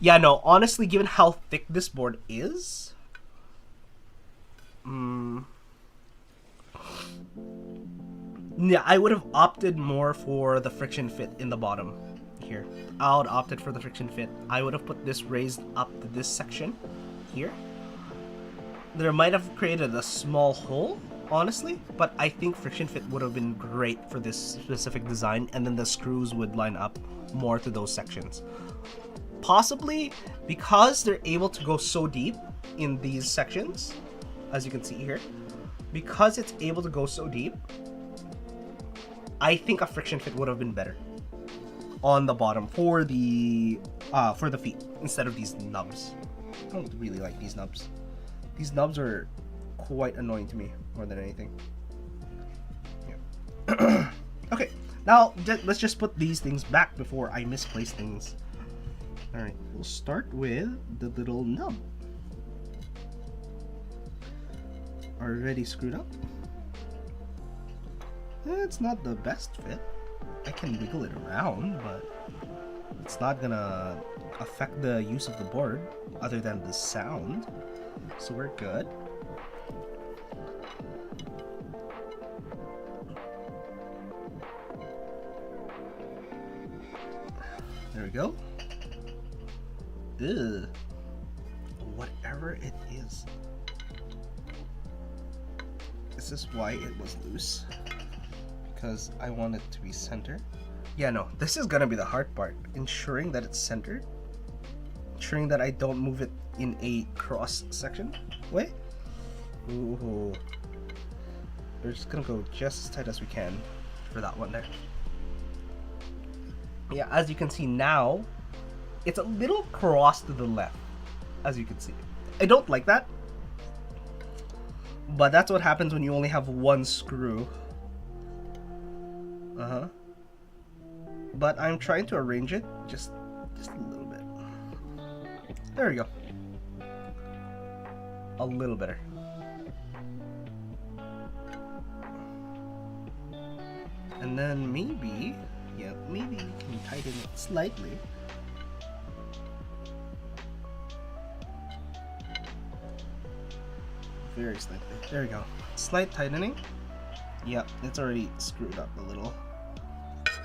Speaker 1: Yeah, no, honestly, given how thick this board is, yeah, I would have opted more for the friction fit in the bottom here. I would have opted for the friction fit. I would have put this raised up to this section here. There might have created a small hole, honestly, but I think friction fit would have been great for this specific design, and then the screws would line up more to those sections. Possibly because they're able to go so deep in these sections, as you can see here, because it's able to go so deep, I think a friction fit would have been better on the bottom for the feet instead of these nubs. I don't really like these nubs. These nubs are quite annoying to me more than anything. Yeah. Okay, now let's just put these things back before I misplace things. Alright, we'll start with the little nub. Already screwed up. It's not the best fit. I can wiggle it around, but it's not gonna affect the use of the board other than the sound. So we're good. There we go. Ugh. Whatever it is. This is why it was loose. Because I want it to be centered. Yeah, no, this is gonna be the hard part. Ensuring that it's centered. Ensuring that I don't move it in a cross section way. Ooh. We're just gonna go just as tight as we can for that one there. Yeah, as you can see now, it's a little cross to the left, as you can see. I don't like that, but that's what happens when you only have one screw. But I'm trying to arrange it just a little bit. There we go. A little better. And then maybe, yeah, maybe we can tighten it slightly. Very slightly. There we go. Slight tightening. Yep, it's already screwed up a little.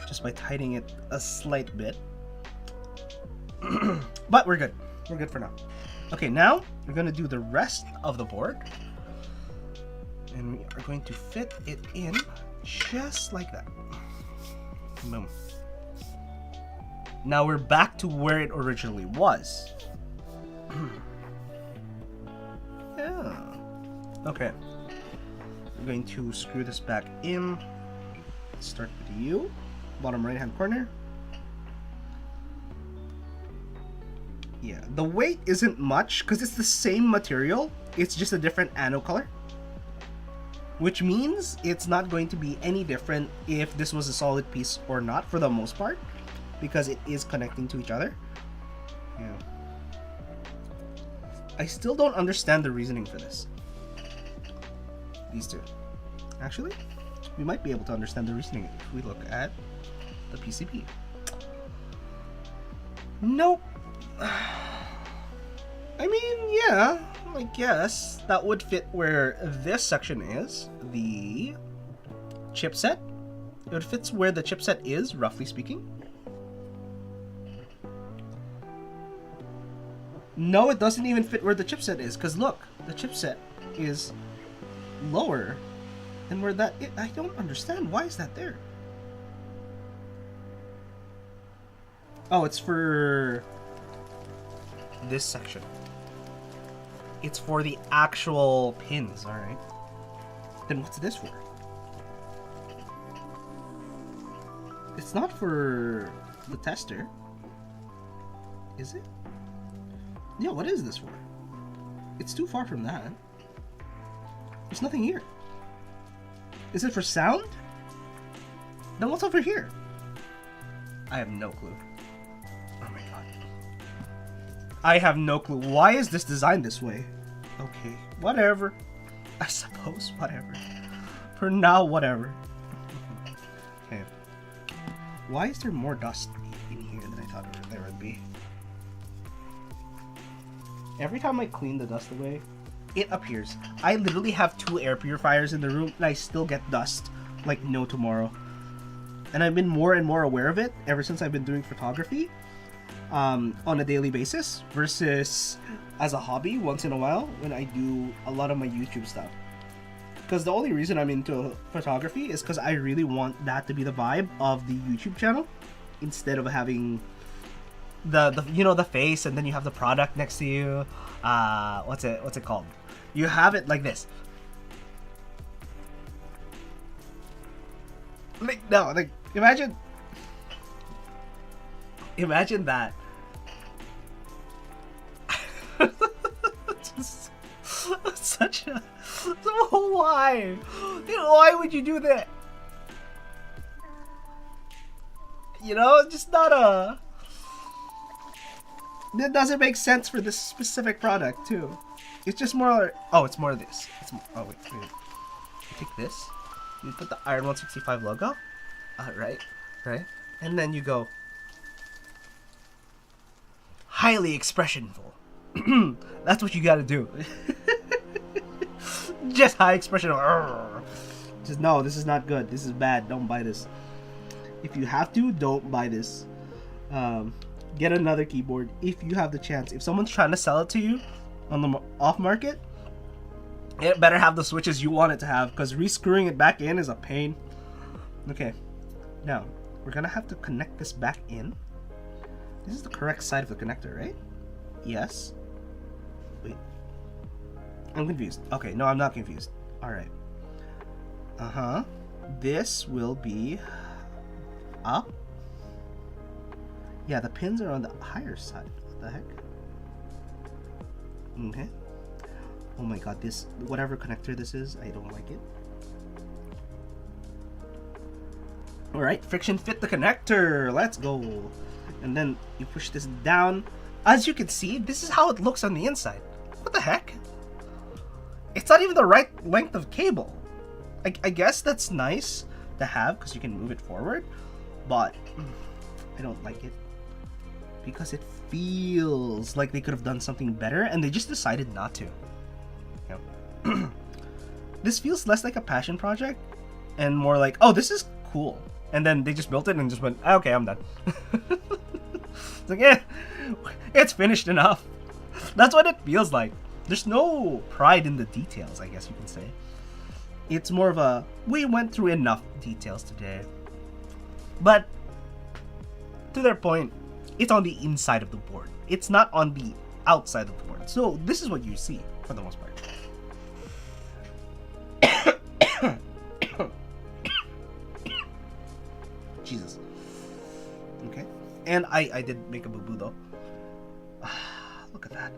Speaker 1: Just by tightening it a slight bit. But we're good. We're good for now. Okay, now we're going to do the rest of the board. And we are going to fit it in just like that. Boom. Now we're back to where it originally was. Yeah. Okay. We're going to screw this back in. Let's start with you. Bottom right hand corner. Yeah, the weight isn't much because it's the same material. It's just a different anode color. Which means it's not going to be any different if this was a solid piece or not for the most part. Because it is connecting to each other. Yeah. I still don't understand the reasoning for this. These two. Actually, we might be able to understand the reasoning if we look at the PCB. Nope. I mean, yeah, I guess that would fit where this section is, the chipset. It fits where the chipset is, roughly speaking. No, it doesn't even fit where the chipset is, because look, the chipset is lower than where that is. I don't understand. Why is that there? Oh, it's for this section. It's for the actual pins, alright. Then what's this for? It's not for the tester. Is it? Yeah, what is this for? It's too far from that. There's nothing here. Is it for sound? Then what's over here? I have no clue. Oh my god. I have no clue. Why is this designed this way? Okay, whatever. I suppose, whatever. For now, whatever. Okay. Why is there more dust in here than I thought there would be? Every time I clean the dust away, it appears. I literally have 2 air purifiers in the room and I still get dust like no tomorrow. And I've been more and more aware of it ever since I've been doing photography on a daily basis versus as a hobby once in a while when I do a lot of my YouTube stuff. Because the only reason I'm into photography is because I really want that to be the vibe of the YouTube channel instead of having the you know, the face and then you have the product next to you. What's it called? You have it like this. Like imagine that. Such a why? Why would you do that? You know, just not a. It doesn't make sense for this specific product too. It's just more. Oh, it's more of this. It's more, oh wait. You take this. You put the Iron 165 logo. Right, and then you go. Highly expressionful. That's what you gotta do. Just high expression. Just no, this is not good. This is bad. Don't buy this. If you have to, don't buy this. Get another keyboard if you have the chance. If someone's trying to sell it to you on the off market, it better have the switches you want it to have, because rescrewing it back in is a pain. Okay, now we're gonna have to connect this back in. This is the correct side of the connector, right? Yes. Wait, I'm confused. Okay, no, I'm not confused. All right. This will be up. Yeah, the pins are on the higher side. What the heck? Okay. Oh my god, this, whatever connector this is, I don't like it. Alright, friction fit the connector. Let's go. And then you push this down. As you can see, this is how it looks on the inside. What the heck? It's not even the right length of cable. I guess that's nice to have because you can move it forward, but I don't like it because it feels like they could have done something better and they just decided not to. Yeah. This feels less like a passion project and more like, oh, this is cool. And then they just built it and just went, okay, I'm done. It's like, yeah, it's finished enough. That's what it feels like. There's no pride in the details, I guess you can say. It's more of a, we went through enough details today. But to their point, it's on the inside of the board. It's not on the outside of the board. So this is what you see for the most part. Jesus. Okay. And I did make a boo-boo though. Look at that.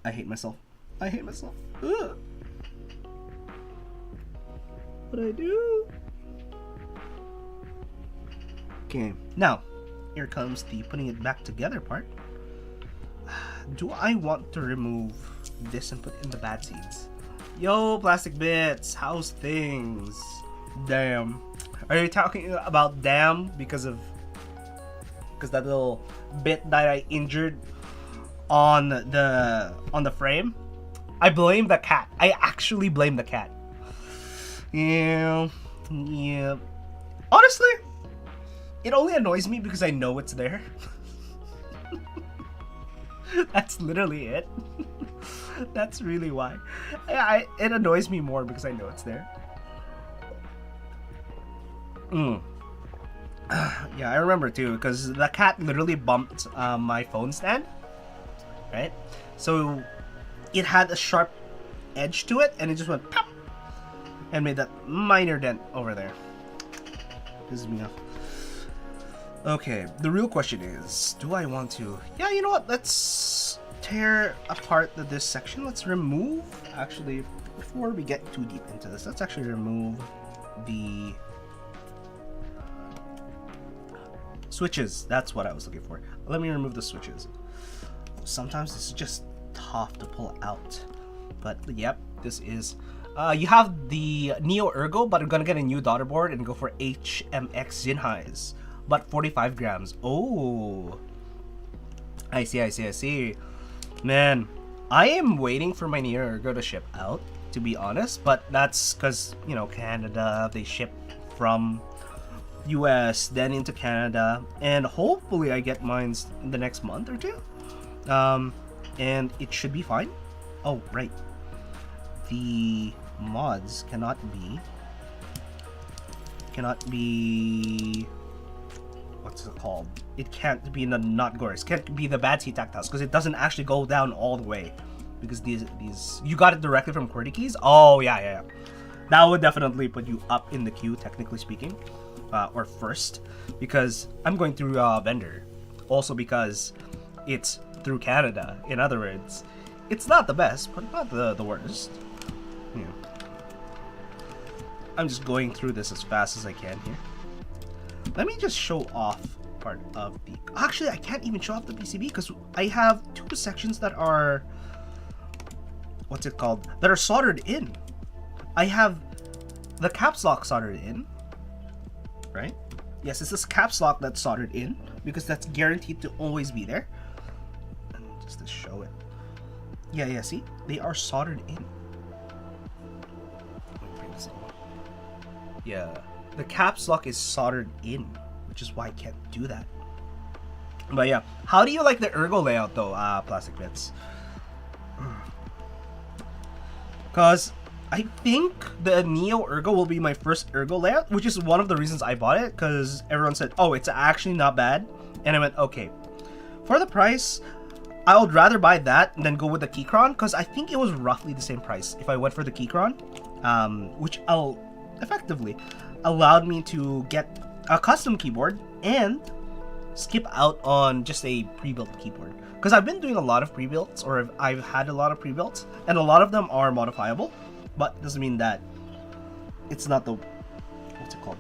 Speaker 1: I hate myself. I hate myself. Ugh. What'd I do? Okay, now here comes the putting it back together part. Do I want to remove this and put in the bad seeds? Yo, plastic bits, how's things? Damn. Are you talking about damn because that little bit that I injured on the frame? I blame the cat. I actually blame the cat. Yeah. Honestly, it only annoys me because I know it's there. That's literally it. That's really why. It annoys me more because I know it's there. Yeah, I remember too, because the cat literally bumped my phone stand, right? So it had a sharp edge to it, and it just went pop and made that minor dent over there. Pisses me off. Okay, the real question is, do I want to... Yeah, you know what? Let's tear apart this section. Let's remove... Actually, before we get too deep into this, let's actually remove the... switches. That's what I was looking for. Let me remove the switches. Sometimes this is just tough to pull out. But, yep, this is... you have the Neo Ergo, but I'm gonna get a new daughter board and go for HMX Zinhais. But 45 grams. Oh, I see. Man, I am waiting for my Neo Ergo to ship out, to be honest. But that's because, you know, Canada, they ship from US, then into Canada. And hopefully I get mine in the next month or two. And it should be fine. Oh, right. The mods cannot be what's it called? It can't be the not gores. Can't be the bad seed tactiles because it doesn't actually go down all the way. Because these you got it directly from QWERTY keys. Oh yeah. That would definitely put you up in the queue, technically speaking, or first, because I'm going through vendor. Also because it's through Canada. In other words, it's not the best, but not the worst. Yeah. I'm just going through this as fast as I can here. Let me just show off part of the... Actually, I can't even show off the PCB because I have two sections that are... What's it called? That are soldered in. I have the caps lock soldered in. Right? Yes, it's this caps lock that's soldered in because that's guaranteed to always be there. And just to show it. Yeah, see? They are soldered in. Yeah, the caps lock is soldered in, which is why I can't do that. But yeah, how do you like the Ergo layout though, plastic bits? Because I think the Neo Ergo will be my first Ergo layout, which is one of the reasons I bought it, because everyone said, oh, it's actually not bad. And I went, okay, for the price, I would rather buy that than go with the Keychron, because I think it was roughly the same price if I went for the Keychron, which effectively allowed me to get a custom keyboard and skip out on just a pre-built keyboard, because I've been doing a lot of pre-builts, or I've had a lot of pre-builts, and a lot of them are modifiable, but doesn't mean that it's not the... what's it called?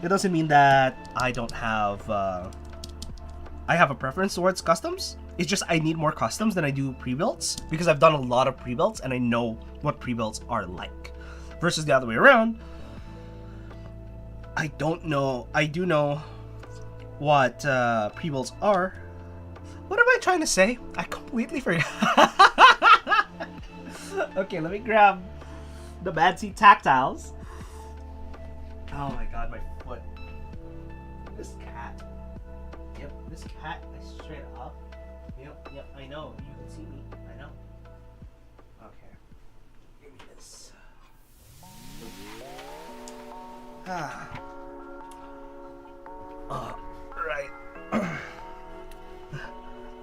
Speaker 1: It doesn't mean that I don't have I have a preference towards customs. It's just I need more customs than I do pre-builts, because I've done a lot of pre-builts and I know what pre-builts are like. Versus the other way around, I don't know. I do know what pre-builds are. What am I trying to say? I completely forgot. Okay, let me grab the bad seed tactiles. Oh my god, my foot. This cat. Yep, this cat is straight up. Yep, I know. You can see me. I know. Okay. Give me this.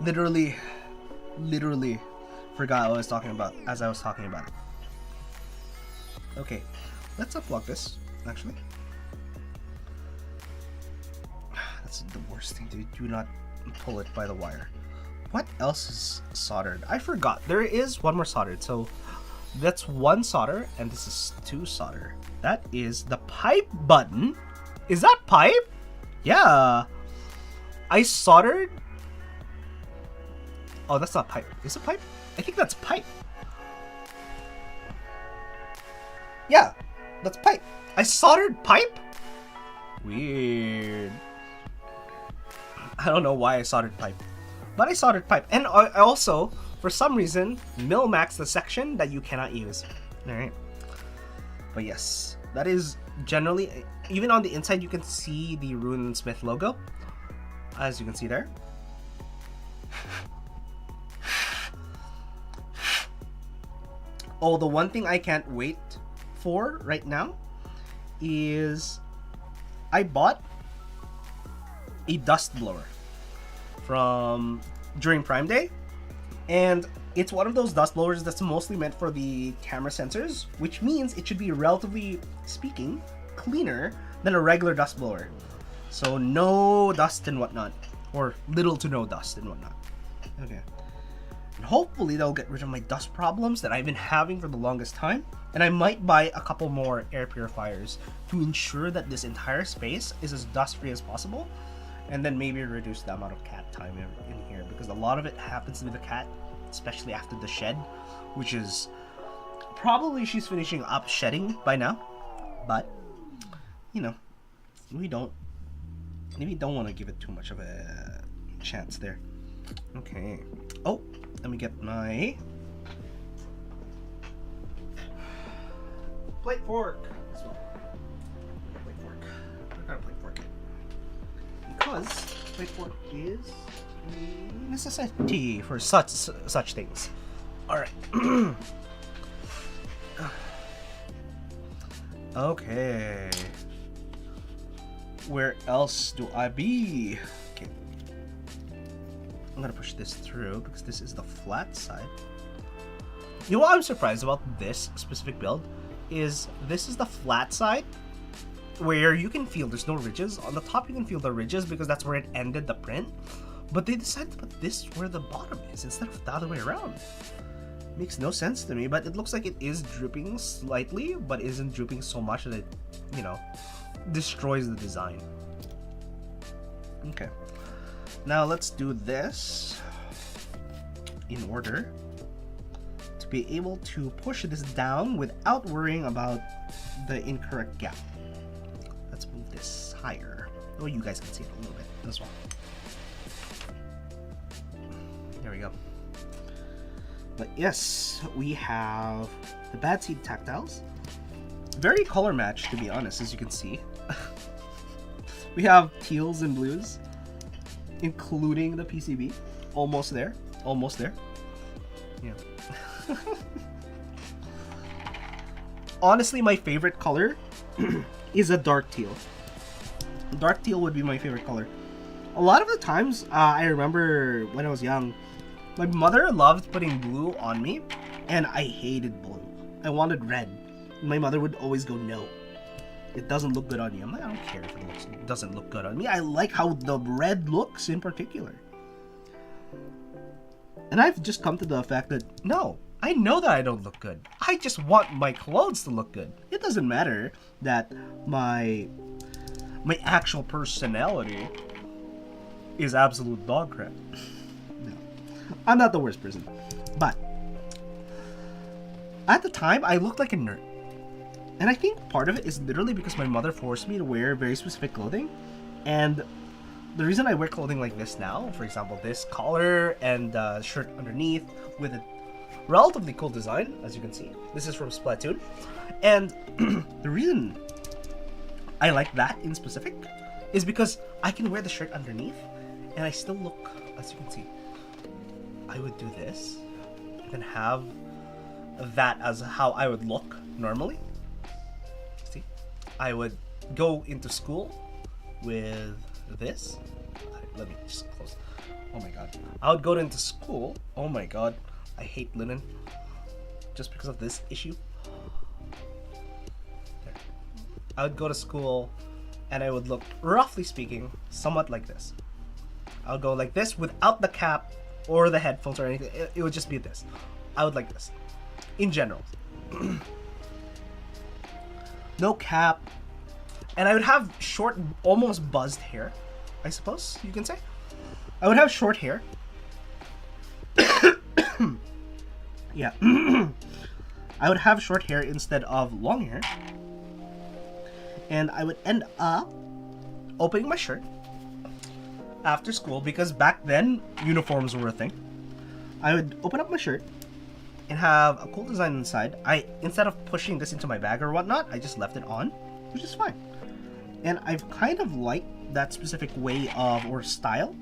Speaker 1: Literally forgot what I was talking about as I was talking about it. Okay, let's unplug this, actually. That's the worst thing, dude. Do not pull it by the wire. What else is soldered? I forgot. There is one more soldered. So that's one solder, and this is two solder. That is the pipe button. Is that pipe? Yeah. I soldered. Oh, that's not pipe. Is it pipe? I think that's pipe. Yeah, that's pipe. I soldered pipe? Weird. I don't know why I soldered pipe. But I soldered pipe. And I also, for some reason, min-maxed the section that you cannot use. Alright. But yes, that is generally, even on the inside you can see the Rune Smith logo. As you can see there. Oh, the one thing I can't wait for right now is I bought a dust blower from during Prime Day, and it's one of those dust blowers that's mostly meant for the camera sensors, which means it should be, relatively speaking, cleaner than a regular dust blower. So no dust and whatnot, or little to no dust and whatnot. Okay. And hopefully they'll get rid of my dust problems that I've been having for the longest time. And I might buy a couple more air purifiers to ensure that this entire space is as dust free as possible. And then maybe reduce the amount of cat time in here, because a lot of it happens with the cat, especially after the shed, which is probably she's finishing up shedding by now. But, you know, maybe don't want to give it too much of a chance there. Okay. Oh, let me get my plate fork. Plate fork. I got a plate fork. Because plate fork is a necessity for such things. All right. Okay. Where else do I be? Okay. I'm gonna push this through because this is the flat side. You know what I'm surprised about this specific build is this is the flat side where you can feel there's no ridges. On the top you can feel the ridges because that's where it ended the print. But they decided to put this where the bottom is instead of the other way around. Makes no sense to me, but it looks like it is dripping slightly, but isn't dripping so much that it, you know, destroys the design. Okay. Now let's do this in order to be able to push this down without worrying about the incorrect gap. Let's move this higher. Oh, you guys can see it a little bit as well. There we go. But yes, we have the Bad Seed tactiles. Very color matched, to be honest, as you can see. We have teals and blues, including the PCB. Almost there. Almost there. Yeah. Honestly, my favorite color is a dark teal. Dark teal would be my favorite color. A lot of the times, I remember when I was young, my mother loved putting blue on me, and I hated blue. I wanted red. My mother would always go, no, it doesn't look good on you. I'm like, I don't care if it doesn't look good on me. I like how the red looks in particular. And I've just come to the fact that, no, I know that I don't look good. I just want my clothes to look good. It doesn't matter that my actual personality is absolute dog crap. No, I'm not the worst person. But at the time, I looked like a nerd. And I think part of it is literally because my mother forced me to wear very specific clothing. And the reason I wear clothing like this now, for example, this collar and shirt underneath with a relatively cool design, as you can see. This is from Splatoon. And the reason I like that in specific is because I can wear the shirt underneath and I still look, as you can see, I would do this and have that as how I would look normally. See, I would go into school with this. Let me just close. Oh my god. I would go into school. Oh my god. I hate linen. Just because of this issue. There. I would go to school and I would look, roughly speaking, somewhat like this. I would go like this without the cap or the headphones or anything. It would just be this. I would like this. In general. No cap. And I would have short, almost buzzed hair, I suppose you can say. I would have short hair. Yeah. I would have short hair instead of long hair. And I would end up opening my shirt after school, because back then uniforms were a thing. I would open up my shirt and have a cool design inside. Instead of pushing this into my bag or whatnot, I just left it on, which is fine. And I've kind of liked that specific way of, or style,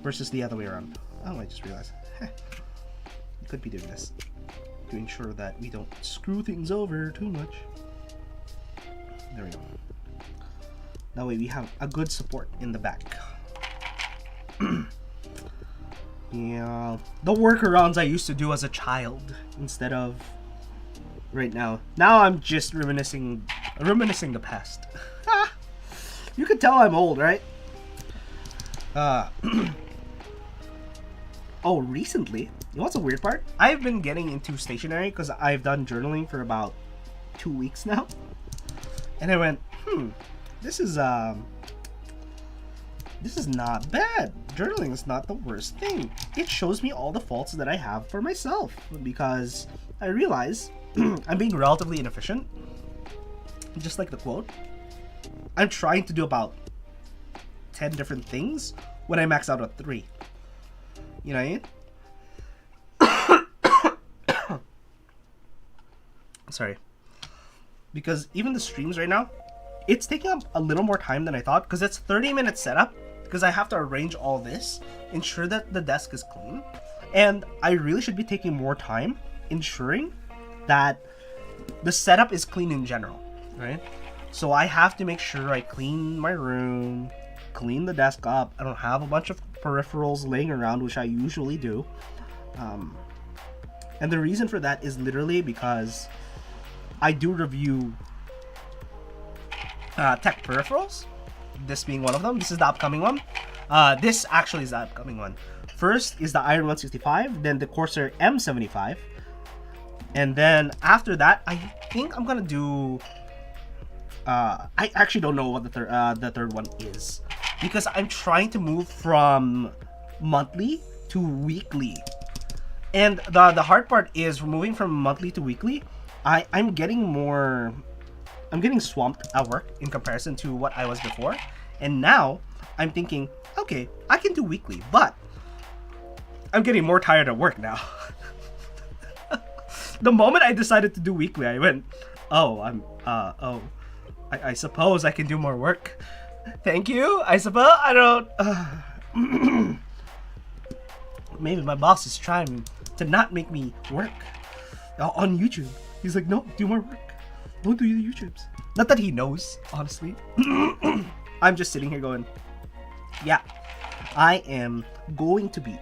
Speaker 1: versus the other way around. Oh, I just realized. We could be doing this to ensure that we don't screw things over too much. There we go. That way we have a good support in the back. Yeah, the workarounds I used to do as a child instead of right now. Now I'm just reminiscing the past. You can tell I'm old, right? Oh, recently, you know what's a weird part? I've been getting into stationery because I've done journaling for about 2 weeks now. And I went, this is not bad. Journaling is not the worst thing. It shows me all the faults that I have for myself, because I realize I'm being relatively inefficient. Just like the quote. I'm trying to do about 10 different things when I max out at 3. You know what I mean? Sorry. Because even the streams right now, it's taking up a little more time than I thought, because it's 30-minute setup, because I have to arrange all this, ensure that the desk is clean, and I really should be taking more time ensuring that the setup is clean in general, right? So I have to make sure I clean my room, clean the desk up. I don't have a bunch of peripherals laying around, which I usually do. And the reason for that is literally because I do review tech peripherals, this being one of them. This is the upcoming one. This actually is the upcoming one. First is the Iron 165, then the Corsair M75, and then after that, I think I'm gonna do. I actually don't know what the third one is, because I'm trying to move from monthly to weekly, and the hard part is moving from monthly to weekly. I'm getting swamped at work in comparison to what I was before. And now I'm thinking, okay, I can do weekly, but I'm getting more tired at work now. The moment I decided to do weekly, I went, I suppose I can do more work. Thank you. I suppose I don't. Maybe my boss is trying to not make me work on YouTube. He's like, no, do more work. Don't do the YouTubes. Not that he knows, honestly. I'm just sitting here going, yeah, I am going to be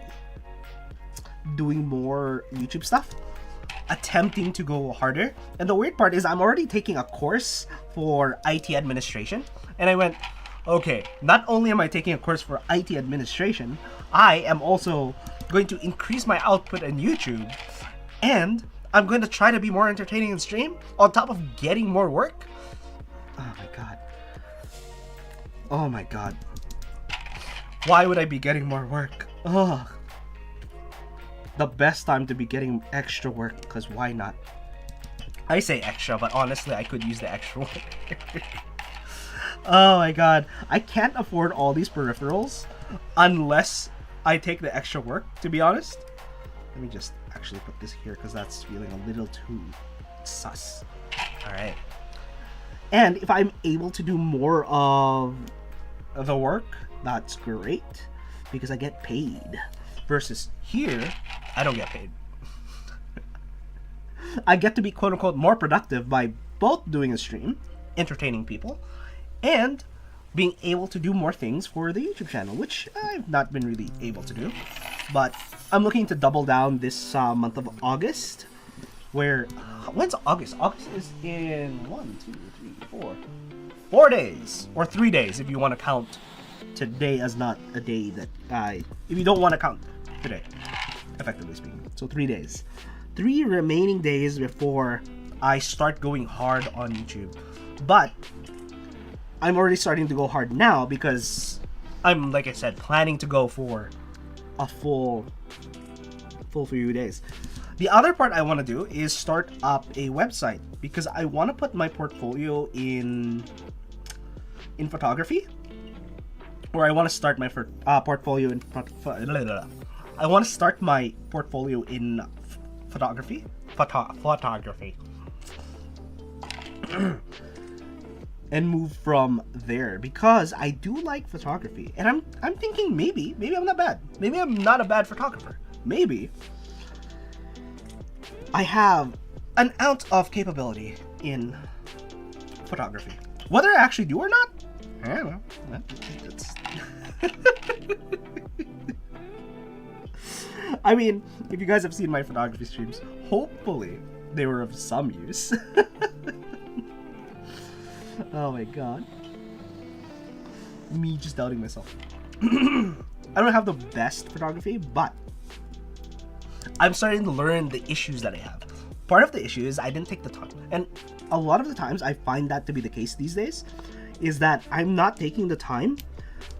Speaker 1: doing more YouTube stuff, attempting to go harder. And the weird part is I'm already taking a course for IT administration. And I went, okay, not only am I taking a course for IT administration, I am also going to increase my output on YouTube. And I'm going to try to be more entertaining in stream on top of getting more work. Oh my god. Oh my god. Why would I be getting more work? Ugh. The best time to be getting extra work, because why not? I say extra, but honestly, I could use the extra work. Oh my god. I can't afford all these peripherals unless I take the extra work, to be honest. Let me just actually put this here, because that's feeling a little too sus. Alright. And if I'm able to do more of the work, that's great, because I get paid. Versus here, I don't get paid. I get to be quote-unquote more productive by both doing a stream, entertaining people, and being able to do more things for the YouTube channel, which I've not been really able to do. But I'm looking to double down this month of August, where when's August? August is in 4 days, or 3 days if you want to count today as not a day that if you don't want to count today, effectively speaking. So 3 days. 3 remaining days before I start going hard on YouTube. But I'm already starting to go hard now because I'm, like I said, planning to go for a full few days. The other part I want to do is start up a website because I want to put my portfolio in photography, or I want to start my portfolio in I want to start my portfolio in photography. And move from there because I do like photography, and I'm thinking maybe I'm not bad. Maybe I'm not a bad photographer. Maybe I have an ounce of capability in photography. Whether I actually do or not, I don't know. I mean, if you guys have seen my photography streams, hopefully they were of some use. Oh my god. Me just doubting myself. I don't have the best photography, but I'm starting to learn the issues that I have. Part of the issue is I didn't take the time. And a lot of the times I find that to be the case these days, is that I'm not taking the time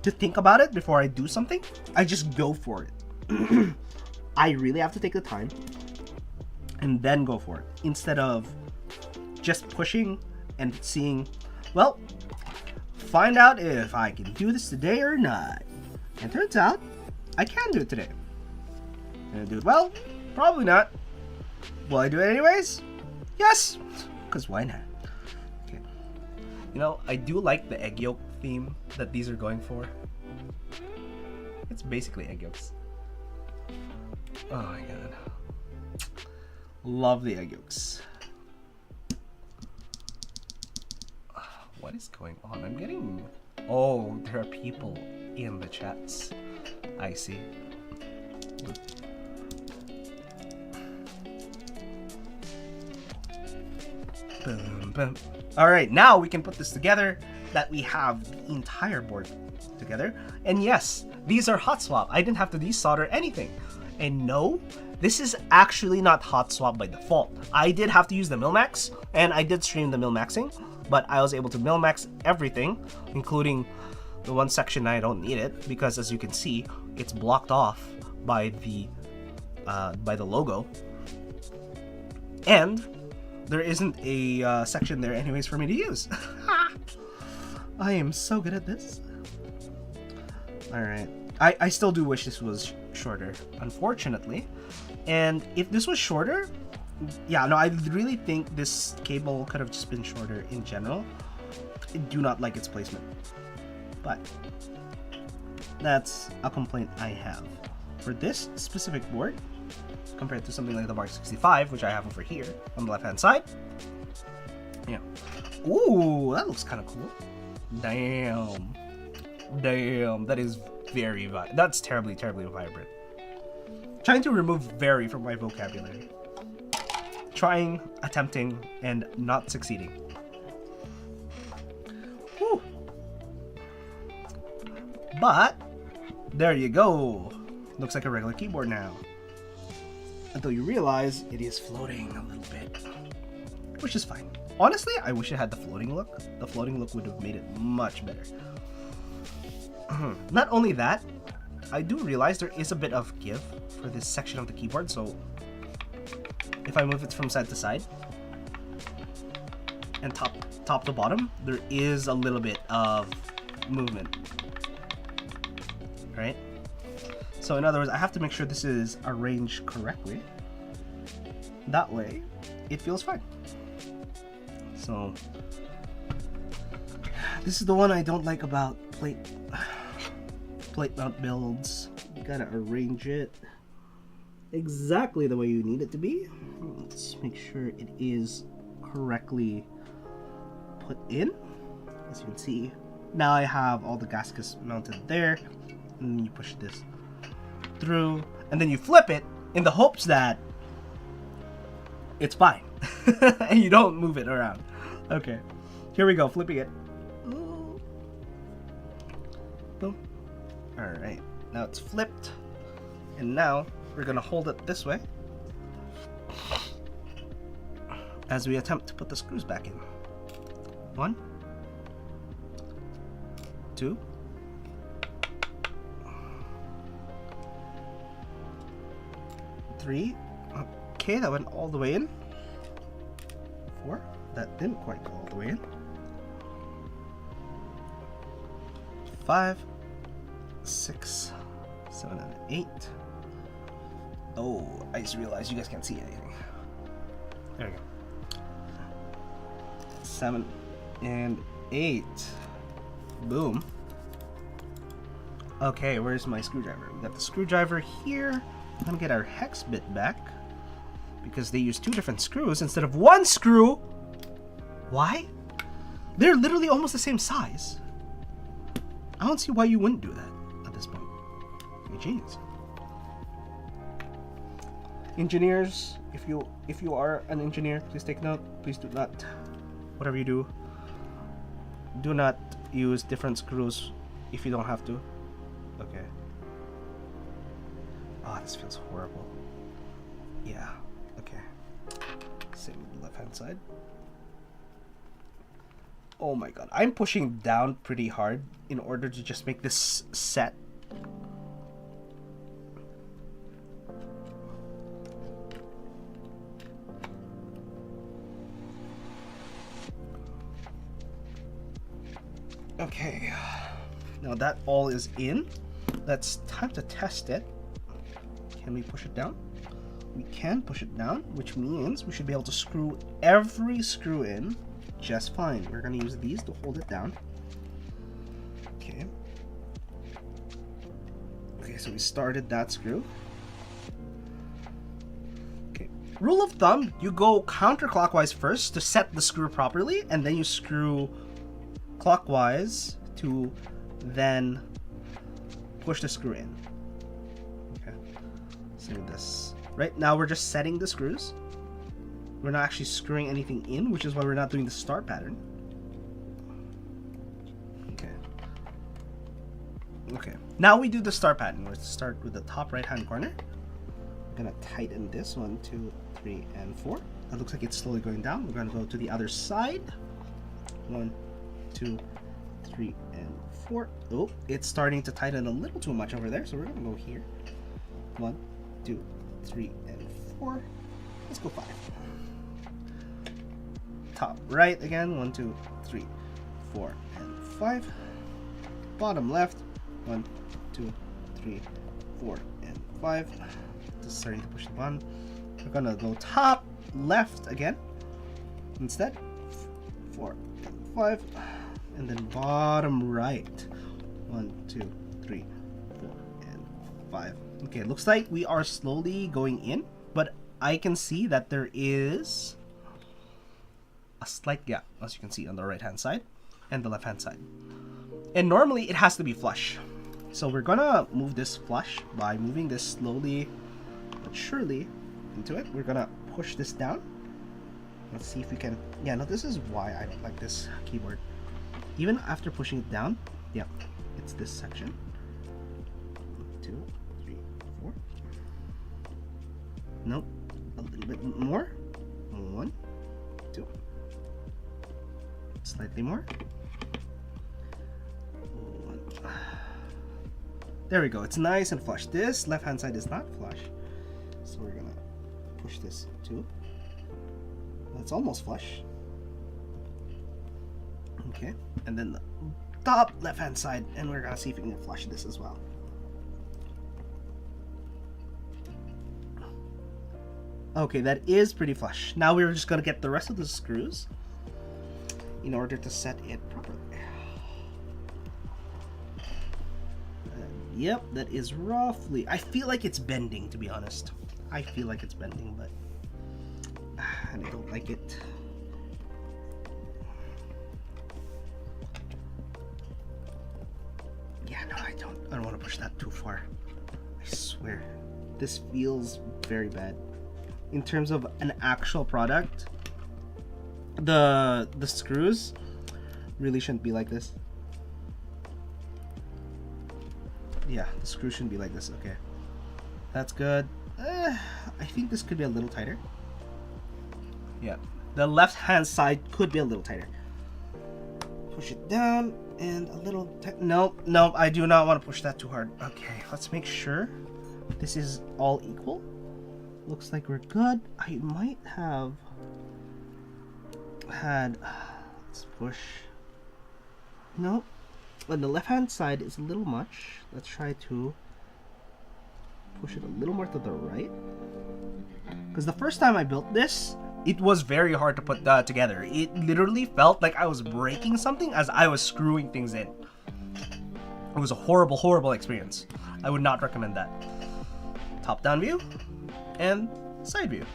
Speaker 1: to think about it before I do something. I just go for it. I really have to take the time and then go for it, instead of just pushing and seeing, well, find out if I can do this today or not. And turns out I can do it today. And I do it well? Probably not. Will I do it anyways? Yes, because why not? Okay. You know, I do like the egg yolk theme that these are going for. It's basically egg yolks. Oh my god. Love the egg yolks. What is going on? I'm getting... Oh, there are people in the chats. I see. Boom, boom. Alright, now we can put this together, that we have the entire board together. And yes, these are hot swap. I didn't have to desolder anything. And no, this is actually not hot swap by default. I did have to use the Milmax, and I did stream the Milmaxing, but I was able to Milmax everything, including the one section I don't need it, because as you can see, it's blocked off by the logo. And there isn't a section there anyways for me to use. I am so good at this. Alright. I still do wish this was shorter, unfortunately. And if this was shorter, yeah, no, I really think this cable could have just been shorter in general. I do not like its placement. But that's a complaint I have. For this specific board, compared to something like the Mark 65, which I have over here on the left-hand side. Yeah. Ooh, that looks kind of cool. Damn. Damn, that is very vibrant. That's terribly, terribly vibrant. Trying to remove very from my vocabulary. Trying, attempting, and not succeeding. Whew. But, there you go. Looks like a regular keyboard now. Until you realize it is floating a little bit. Which is fine. Honestly, I wish it had the floating look. The floating look would have made it much better. Not only that, I do realize there is a bit of give for this section of the keyboard, so if I move it from side to side and top to bottom, there is a little bit of movement. Right? So in other words, I have to make sure this is arranged correctly. That way, it feels fine. So, this is the one I don't like about plate mount builds. You gotta arrange it exactly the way you need it to be. Let's make sure it is correctly put in. As you can see, Now I have all the gaskets mounted there, and then you push this through, and then you flip it in the hopes that it's fine, and you don't move it around. Okay, here we go, flipping it. Boom. All right, now it's flipped, and now we're gonna hold it this way as we attempt to put the screws back in. 1, 2, 3. Okay, that went all the way in. 4. That didn't quite go all the way in. 5, 6, 7, and 8. Oh, I just realized you guys can't see anything. There we go. 7 and 8. Boom. Okay, where's my screwdriver? We got the screwdriver here. I'm gonna get our hex bit back because they use 2 different screws instead of 1 screw. Why? They're literally almost the same size. I don't see why you wouldn't do that at this point. You're genius. Engineers, if you are an engineer, please take note. Please do not, whatever you do not use different screws if you don't have to. Okay. Oh, this feels horrible. Yeah. Okay. Same with the left hand side. Oh my god. I'm pushing down pretty hard in order to just make this set. Okay. Now that all is in, it's time to test it. Can we push it down? We can push it down, which means we should be able to screw every screw in just fine. We're going to use these to hold it down. Okay. Okay, so we started that screw. Okay. Rule of thumb, you go counterclockwise first to set the screw properly, and then you screw clockwise to then push the screw in. Okay. Same with this. Right now we're just setting the screws. We're not actually screwing anything in, which is why we're not doing the star pattern. Okay. Okay. Now we do the star pattern. Let's start with the top right hand corner. We're gonna tighten this 1, 2, 3, and 4. That looks like it's slowly going down. We're gonna go to the other side. 1, 2, 3, and 4. Oh, it's starting to tighten a little too much over there, so we're gonna go here. 1, 2, 3, and 4. Let's go 5. Top right again. 1, 2, 3, 4, and 5. Bottom left. 1, 2, 3, 4, and 5. Just starting to push the button. We're gonna go top left again instead. 4 and 5. And then bottom right. 1, 2, 3, 4, and 5. Okay, looks like we are slowly going in, but I can see that there is a slight gap, as you can see on the right hand side and the left hand side. And normally it has to be flush. So we're gonna move this flush by moving this slowly but surely into it. We're gonna push this down. Let's see if we can. Yeah, no, this is why I don't like this keyboard. Even after pushing it down, yeah, it's this section. 1, 2, 3, 4. Nope, a little bit more. 1, 2. Slightly more. 1. There we go. It's nice and flush. This left hand side is not flush, so we're gonna push this too. That's almost flush. Okay, and then the top left hand side, and we're gonna see if we can flush this as well. Okay, that is pretty flush. Now we're just gonna get the rest of the screws in order to set it properly. Yep, that is roughly. I feel like it's bending, to be honest. I feel like it's bending, but and I don't like it. no, I don't want to push that too far. I swear, this feels very bad. In terms of an actual product, the screws really shouldn't be like this. Yeah, the screw shouldn't be like this. Okay, that's good. I think this could be a little tighter. Yeah, the left hand side could be a little tighter. Push it down and a little nope, I do not want to push that too hard. Okay, let's make sure this is all equal. Looks like we're good. I might have had, let's push. Nope, on the left hand side is a little much. Let's try to push it a little more to the right, because the first time I built this, it was very hard to put together. It literally felt like I was breaking something as I was screwing things in. It was a horrible experience. I would not recommend that. Top down view and side view.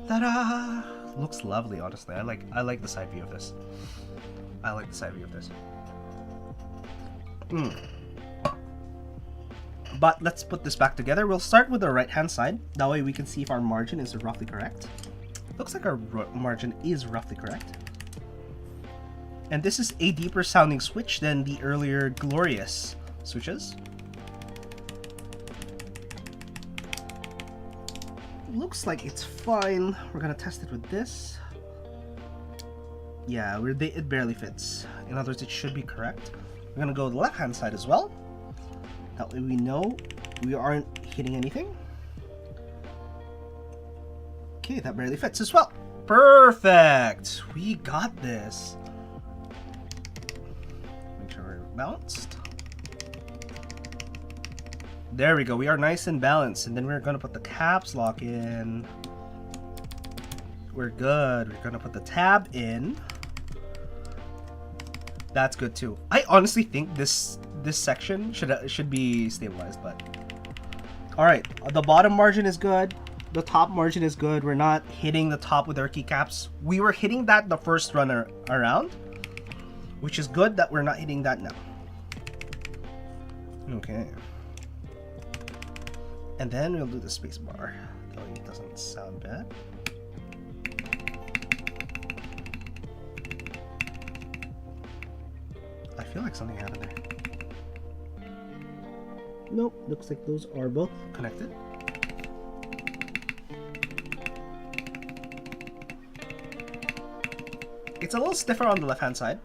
Speaker 1: Ta-da! Looks lovely, honestly. I like the side view of this. I like the side view of this. But let's put this back together. We'll start with the right hand side. That way we can see if our margin is roughly correct. Looks like our margin is roughly correct. And this is a deeper sounding switch than the earlier glorious switches. Looks like it's fine. We're gonna test it with this. Yeah, it barely fits. In other words, it should be correct. We're gonna go to the left hand side as well. That way we know we aren't hitting anything. Okay, that barely fits as well. Perfect! We got this. Make sure we're balanced. There we go. We are nice and balanced. And then we're going to put the caps lock in. We're good. We're going to put the tab in. That's good too. I honestly think this section should be stabilized, but all right. The bottom margin is good. The top margin is good. We're not hitting the top with our keycaps. We were hitting that the first run around, which is good that we're not hitting that now. Okay. And then we'll do the space bar. That way it doesn't sound bad. I feel like something happened there. Nope, looks like those are both connected. It's a little stiffer on the left hand side.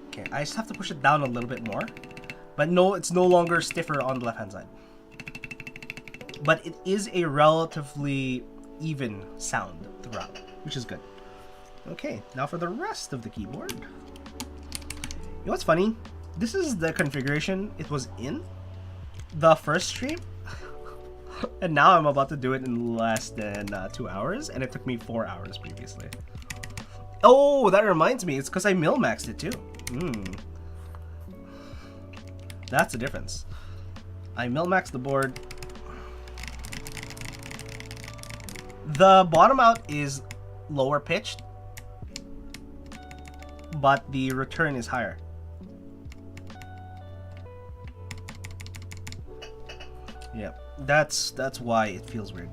Speaker 1: Okay, I just have to push it down a little bit more. But no, it's no longer stiffer on the left hand side. But it is a relatively even sound throughout, which is good. Okay, now for the rest of the keyboard. You know what's funny? This is the configuration it was in the first stream. And now I'm about to do it in less than 2 hours, and it took me 4 hours previously. Oh, that reminds me, it's because I min-maxed it too. That's the difference. I min-maxed the board. The bottom out is lower pitched, but the return is higher. Yeah, that's why it feels weird.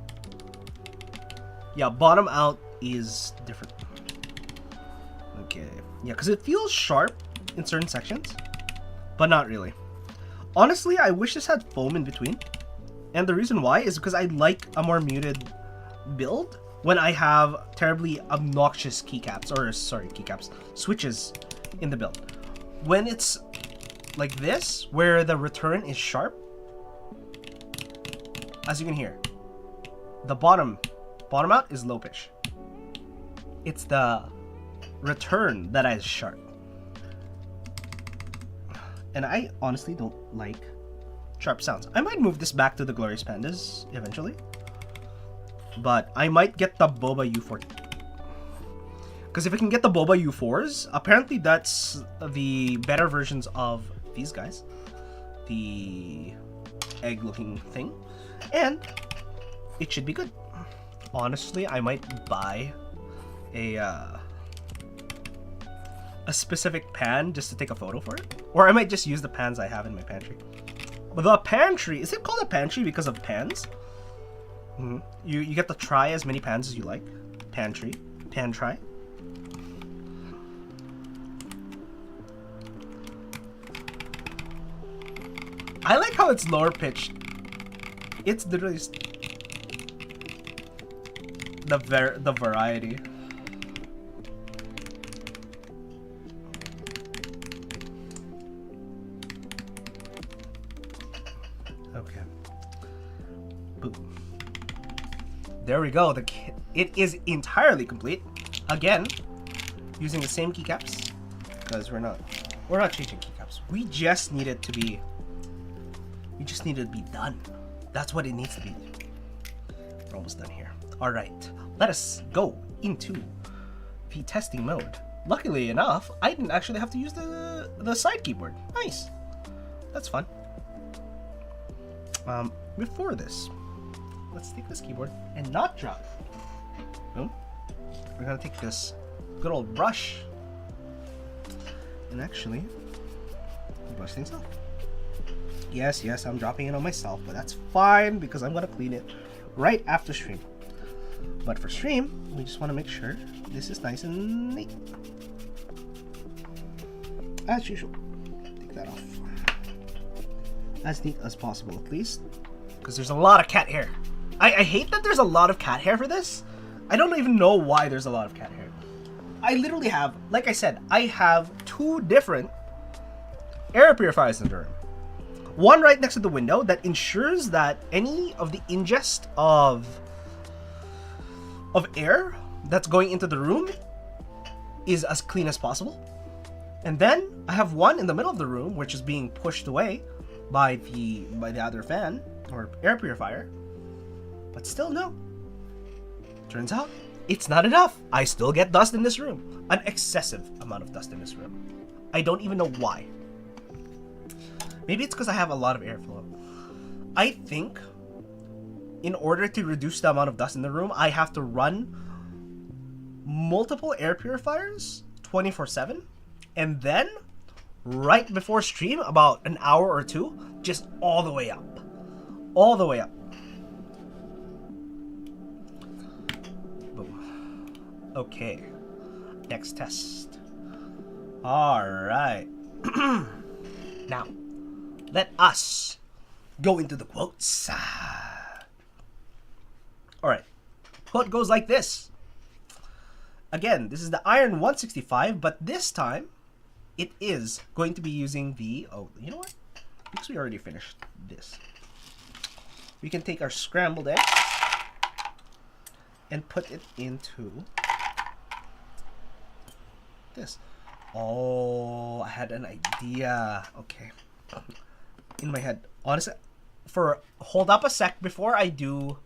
Speaker 1: Yeah, bottom out is different. Okay, yeah, because it feels sharp in certain sections, but not really. Honestly, I wish this had foam in between, and the reason why is because I like a more muted build when I have terribly obnoxious switches in the build. When it's like this, where the return is sharp, as you can hear, the bottom out is low pitch. It's the return that is sharp. And I honestly don't like sharp sounds. I might move this back to the Glorious Pandas eventually. But I might get the Boba U4. Because if I can get the Boba U4s, apparently that's the better versions of these guys. The egg-looking thing. And it should be good. Honestly, I might buy a a specific pan just to take a photo for it. Or I might just use the pans I have in my pantry. But the pantry, is it called a pantry because of pans? You get to try as many pans as you like. Pantry. Pan try. I like how it's lower pitched. It's literally the variety. Okay. Boom. There we go. It is entirely complete. Again, using the same keycaps because we're not changing keycaps. We just need it to be. We just need it to be done. That's what it needs to be. We're almost done here. All right, let us go into the testing mode. Luckily enough, I didn't actually have to use the side keyboard. Nice. That's fun. Before this, let's take this keyboard and not drop it. Boom. We're gonna take this good old brush and actually brush things off. Yes, I'm dropping it on myself, but that's fine because I'm gonna clean it right after stream. But for stream, we just want to make sure this is nice and neat. As usual, take that off. As neat as possible, at least. Because there's a lot of cat hair. I hate that there's a lot of cat hair for this. I don't even know why there's a lot of cat hair. I literally have, like I said, I have 2 different air purifiers in the room. One right next to the window that ensures that any of the ingest of air that's going into the room is as clean as possible. And then I have one in the middle of the room which is being pushed away by the other fan or air purifier. But still no. Turns out it's not enough. I still get dust in this room. An excessive amount of dust in this room. I don't even know why. Maybe it's because I have a lot of airflow. I think in order to reduce the amount of dust in the room, I have to run multiple air purifiers 24/7, and then right before stream, about an hour or 2, just all the way up. All the way up. Boom. Okay. Next test. Alright. Now, let us go into the quotes. Alright. Quote goes like this. Again, this is the Iron 165, but this time it is going to be using the... Oh, you know what? Because we already finished this. We can take our scrambled egg and put it into this. Oh, I had an idea. Okay. In my head. Honestly, hold up a sec before I do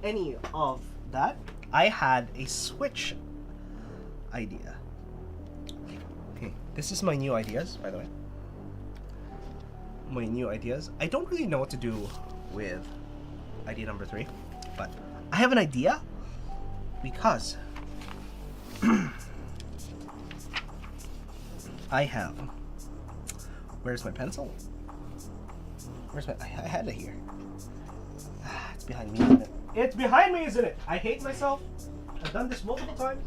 Speaker 1: any of that. I had a switch idea. Okay, this is my new ideas, by the way. My new ideas. I don't really know what to do with idea number 3, but I have an idea because I have. Where's my pencil? Where's my? I had it here. It's behind me, isn't it? It's behind me, isn't it? I hate myself. I've done this multiple times.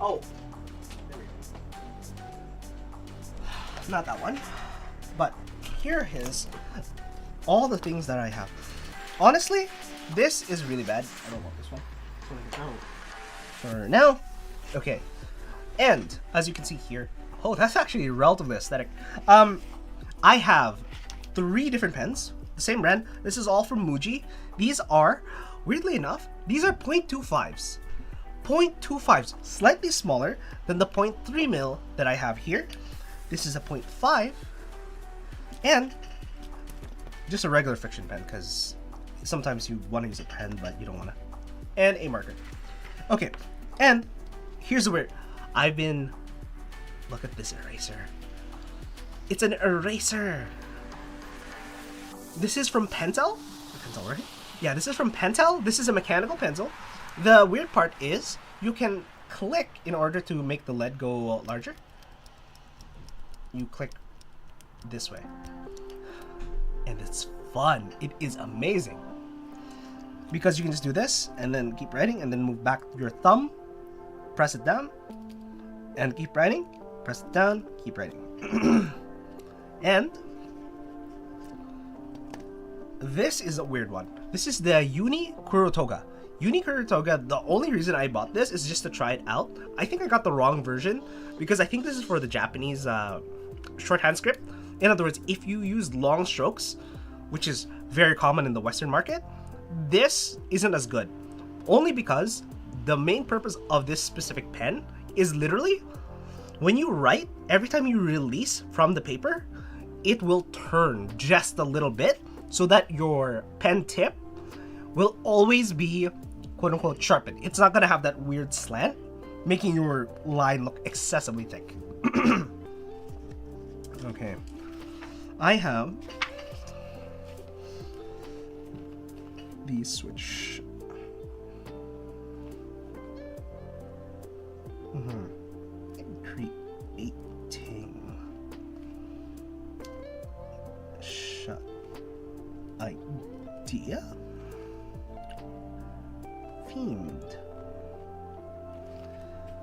Speaker 1: Oh. There we go. Not that one. But here is all the things that I have. Honestly, this is really bad. I don't want this one. For now. Okay. And as you can see here, oh, that's actually relatively aesthetic. I have 3 different pens, the same brand. This is all from Muji. These are, weirdly enough, these are 0.25s. 0.25s, slightly smaller than the 0.3 mil that I have here. This is a 0.5, and just a regular friction pen because sometimes you want to use a pen but you don't want to. And a marker. Okay, and here's the weird. Look at this eraser. It's an eraser. This is from Pentel? Pentel, right? Yeah, this is from Pentel. This is a mechanical pencil. The weird part is you can click in order to make the lead go larger. You click this way. And it's fun. It is amazing. Because you can just do this and then keep writing and then move back your thumb, press it down, and keep writing, press it down, keep writing. And this is a weird one. This is the Uni Kurotoga. Uni Kurotoga, the only reason I bought this is just to try it out. I think I got the wrong version because I think this is for the Japanese shorthand script. In other words, if you use long strokes, which is very common in the Western market, this isn't as good. Only because the main purpose of this specific pen is literally when you write, every time you release from the paper, it will turn just a little bit so that your pen tip will always be quote-unquote sharpened. It's not gonna have that weird slant, making your line look excessively thick. Okay. I have the switch. Creating shot idea themed.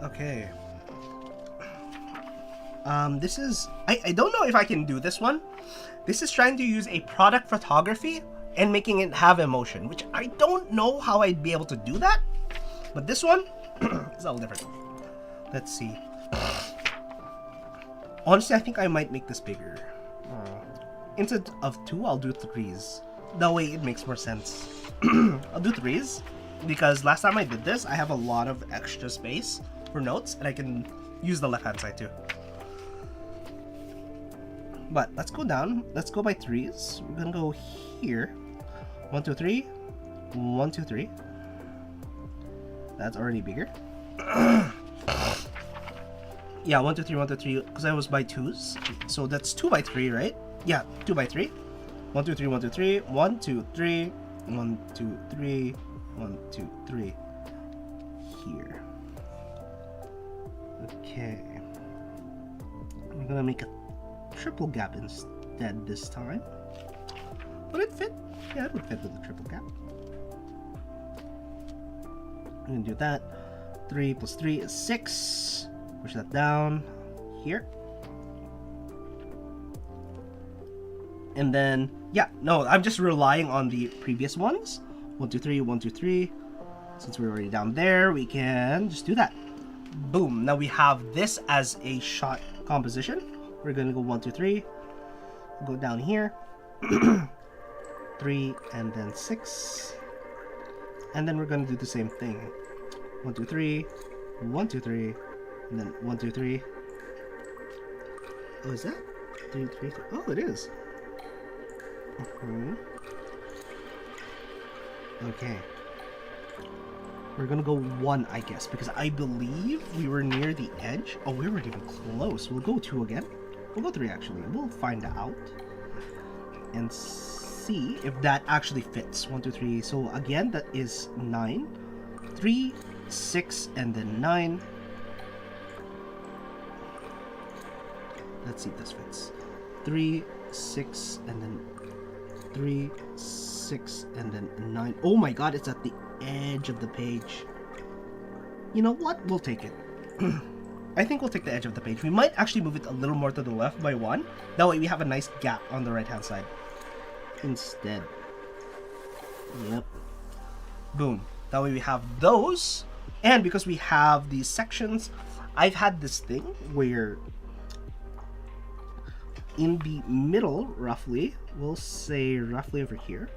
Speaker 1: Okay. This is I don't know if I can do this one. This is trying to use a product photography and making it have emotion, which I don't know how I'd be able to do that. But this one is a little different. Let's see. Honestly, I think I might make this bigger. Instead of 2, I'll do 3s. That way it makes more sense. I'll do 3s because last time I did this, I have a lot of extra space for notes and I can use the left hand side too. But let's go down. Let's go by 3s. We're gonna go here. 1, 2, 3. 1, 2, 3. That's already bigger. Yeah, 1, 2, 3, 1, 2, 3. Because I was by 2s. So that's 2 by 3, right? Yeah, 2 by 3. 1, 2, 3, 1, 2, 3. 1, 2, 3. 1, 2, 3. 1, 2, 3. Here. Okay. I'm gonna make a triple gap instead this time. Would it fit? Yeah, it would fit with a triple gap. I'm gonna do that. 3 plus 3 is 6. Push that down here. And then, yeah, no, I'm just relying on the previous ones. 1, 2, 3, 1, 2, 3. Since we're already down there, we can just do that. Boom. Now we have this as a shot composition. We're gonna go 1, 2, 3. Go down here. 3 and then 6. And then we're gonna do the same thing. 1, 2, 3. 1, 2, 3. And then 1, 2, 3. Oh, is that 3, 3, 3? Oh, it is. Okay. We're gonna go 1, I guess, because I believe we were near the edge. Oh, we weren't even close. We'll go 2 again. We'll go 3 actually. We'll find out and see if that actually fits. 1, 2, 3. So again, that is 9. 3, 6, and then 9. Let's see if this fits. 3, 6, and then 3, 6, and then 9. Oh my god, it's at the edge of the page. You know what? We'll take it. I think we'll take the edge of the page. We might actually move it a little more to the left by 1. That way we have a nice gap on the right hand side instead. Yep. Boom. That way we have those. And because we have these sections, I've had this thing where in the middle, roughly, we'll say roughly over here,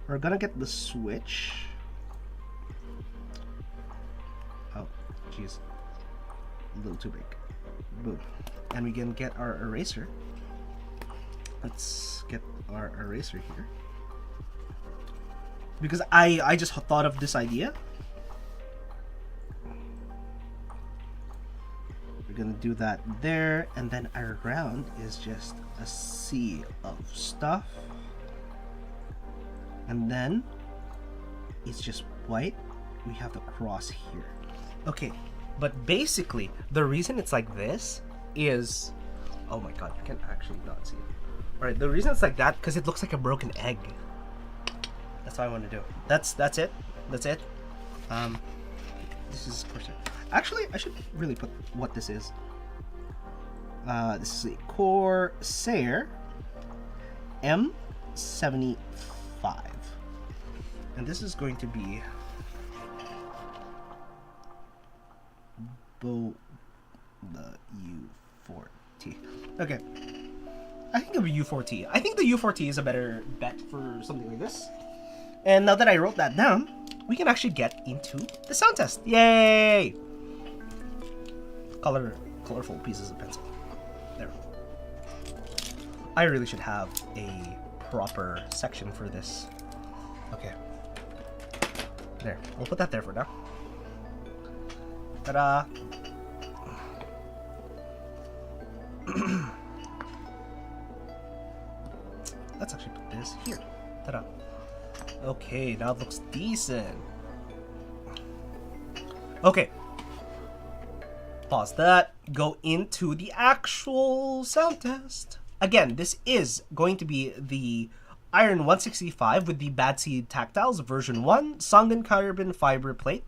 Speaker 1: we're gonna get the switch. Oh, jeez. A little too big. Boom. And we can get our eraser. Let's get our eraser here. Because I just thought of this idea. We're gonna do that there, and then our ground is just a sea of stuff. And then it's just white. We have the cross here. Okay, but basically, the reason it's like this is... Oh my god, you can actually not see it. Alright, the reason it's like that, because it looks like a broken egg. That's what I want to do. That's it. That's it. This is Corsair. Actually, I should really put what this is. This is a Corsair M75. And this is going to be the U4T. Okay. I think of a U4T. I think the U4T is a better bet for something like this. And now that I wrote that down, we can actually get into the sound test. Yay! Colorful pieces of pencil. There. I really should have a proper section for this. Okay. There. We'll put that there for now. Ta-da! Let's actually put this here. Ta-da. Okay, now it looks decent. Okay. Pause that. Go into the actual sound test. Again, this is going to be the Iron 165 with the Bad Seed Tactiles version 1, Songen Carbon Fiber Plate.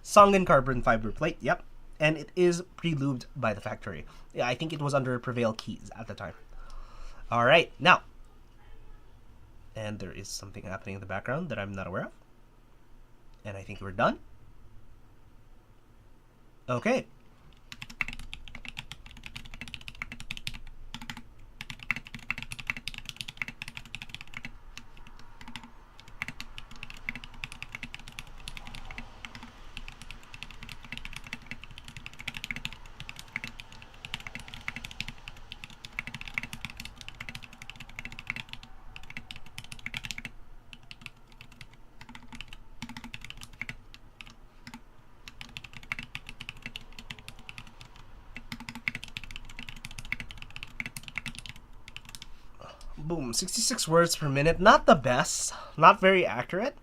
Speaker 1: Songen Carbon Fiber Plate, yep. And it is pre-lubed by the factory. Yeah, I think it was under Prevail Keys at the time. Alright, now. And there is something happening in the background that I'm not aware of. And I think we're done. Okay. Boom, 66 words per minute. Not the best, not very accurate,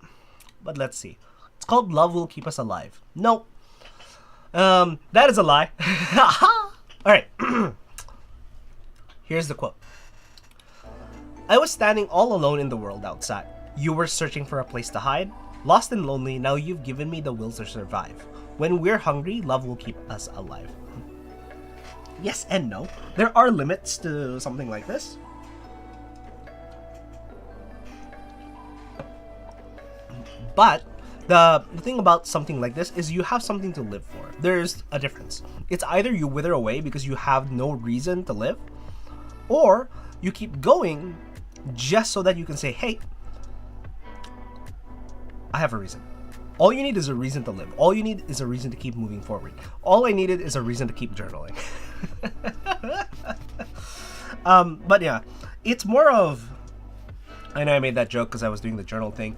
Speaker 1: but let's see. It's called Love Will Keep Us Alive. Nope. That is a lie. Alright. Here's the quote. I was standing all alone in the world outside. You were searching for a place to hide. Lost and lonely, now you've given me the will to survive. When we're hungry, love will keep us alive. Yes and no. There are limits to something like this. But the thing about something like this is you have something to live for. There's a difference. It's either you wither away because you have no reason to live, or you keep going just so that you can say, hey, I have a reason. All you need is a reason to live. All you need is a reason to keep moving forward. All I needed is a reason to keep journaling. But yeah, it's more of, I know I made that joke because I was doing the journal thing.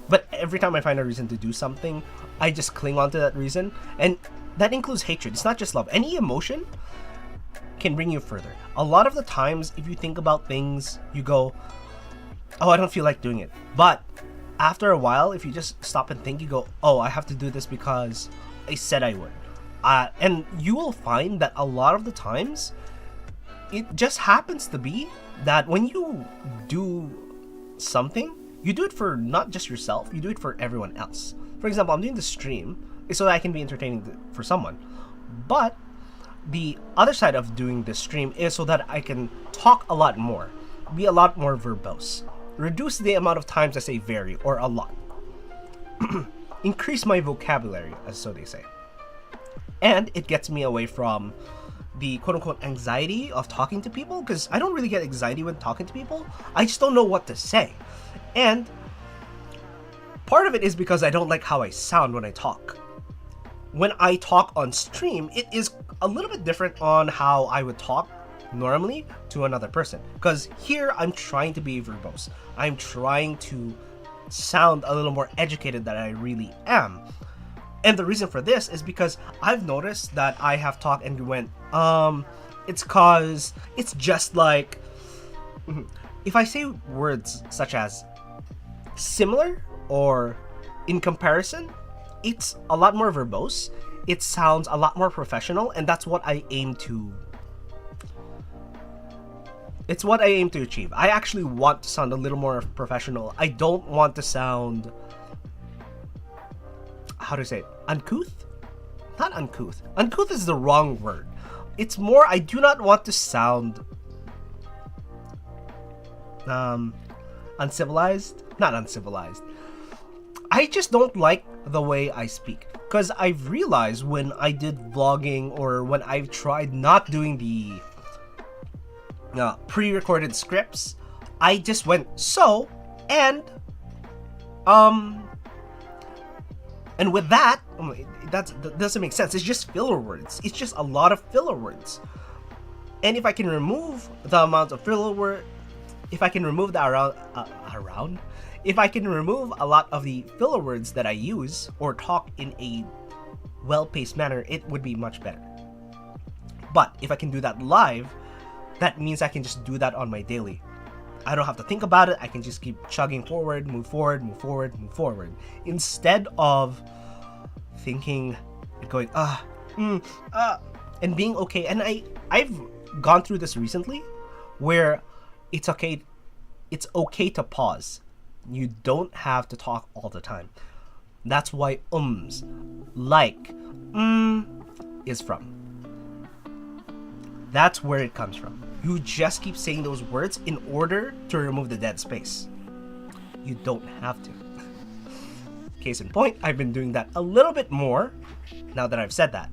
Speaker 1: But every time I find a reason to do something, I just cling on to that reason. And that includes hatred. It's not just love. Any emotion can bring you further. A lot of the times, if you think about things, you go, oh, I don't feel like doing it. But after a while, if you just stop and think, you go, oh, I have to do this because I said I would. And you will find that a lot of the times, it just happens to be that when you do something, you do it for not just yourself, you do it for everyone else. For example, I'm doing the stream so that I can be entertaining for someone. But the other side of doing this stream is so that I can talk a lot more, be a lot more verbose, reduce the amount of times I say very or a lot, increase my vocabulary, as so they say. And it gets me away from the quote-unquote anxiety of talking to people, because I don't really get anxiety when talking to people. I just don't know what to say. And part of it is because I don't like how I sound when I talk. When I talk on stream, it is a little bit different on how I would talk normally to another person. Because here, I'm trying to be verbose. I'm trying to sound a little more educated than I really am. And the reason for this is because I've noticed that I have talked and went, it's cause it's just like, if I say words such as similar or in comparison, it's a lot more verbose. It sounds a lot more professional, and that's what I aim to. It's what I aim to achieve. I actually want to sound a little more professional. I don't want to sound, how to say it, uncouth? Not uncouth. Uncouth is the wrong word. It's more, I do not want to sound uncivilized. Not uncivilized. I just don't like the way I speak. Because I've realized when I did vlogging or when I've tried not doing the pre-recorded scripts, I just went so, and with that doesn't make sense. It's just filler words. It's just a lot of filler words. And if I can remove the amount of filler word, if I can remove the if I can remove a lot of the filler words that I use or talk in a well-paced manner, it would be much better. But if I can do that live, that means I can just do that on my daily. I don't have to think about it. I can just keep chugging forward, move forward, move forward, move forward. Instead of thinking, going, and being okay. And I've gone through this recently where it's okay to pause. You don't have to talk all the time. That's why like, is from. That's where it comes from. You just keep saying those words in order to remove the dead space. You don't have to. Case in point, I've been doing that a little bit more now that I've said that.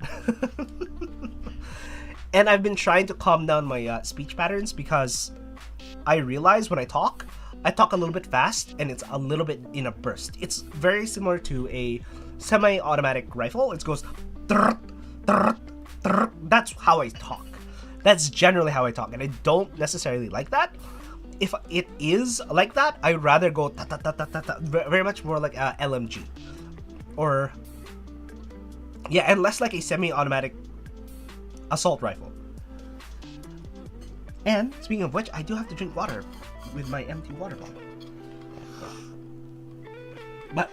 Speaker 1: And I've been trying to calm down my speech patterns because I realize when I talk a little bit fast and it's a little bit in a burst. It's very similar to a semi-automatic rifle. It goes, that's how I talk. That's generally how I talk, and I don't necessarily like that. If it is like that, I'd rather go very much more like a LMG, or and less like a semi-automatic assault rifle. And speaking of which, I do have to drink water with my empty water bottle. But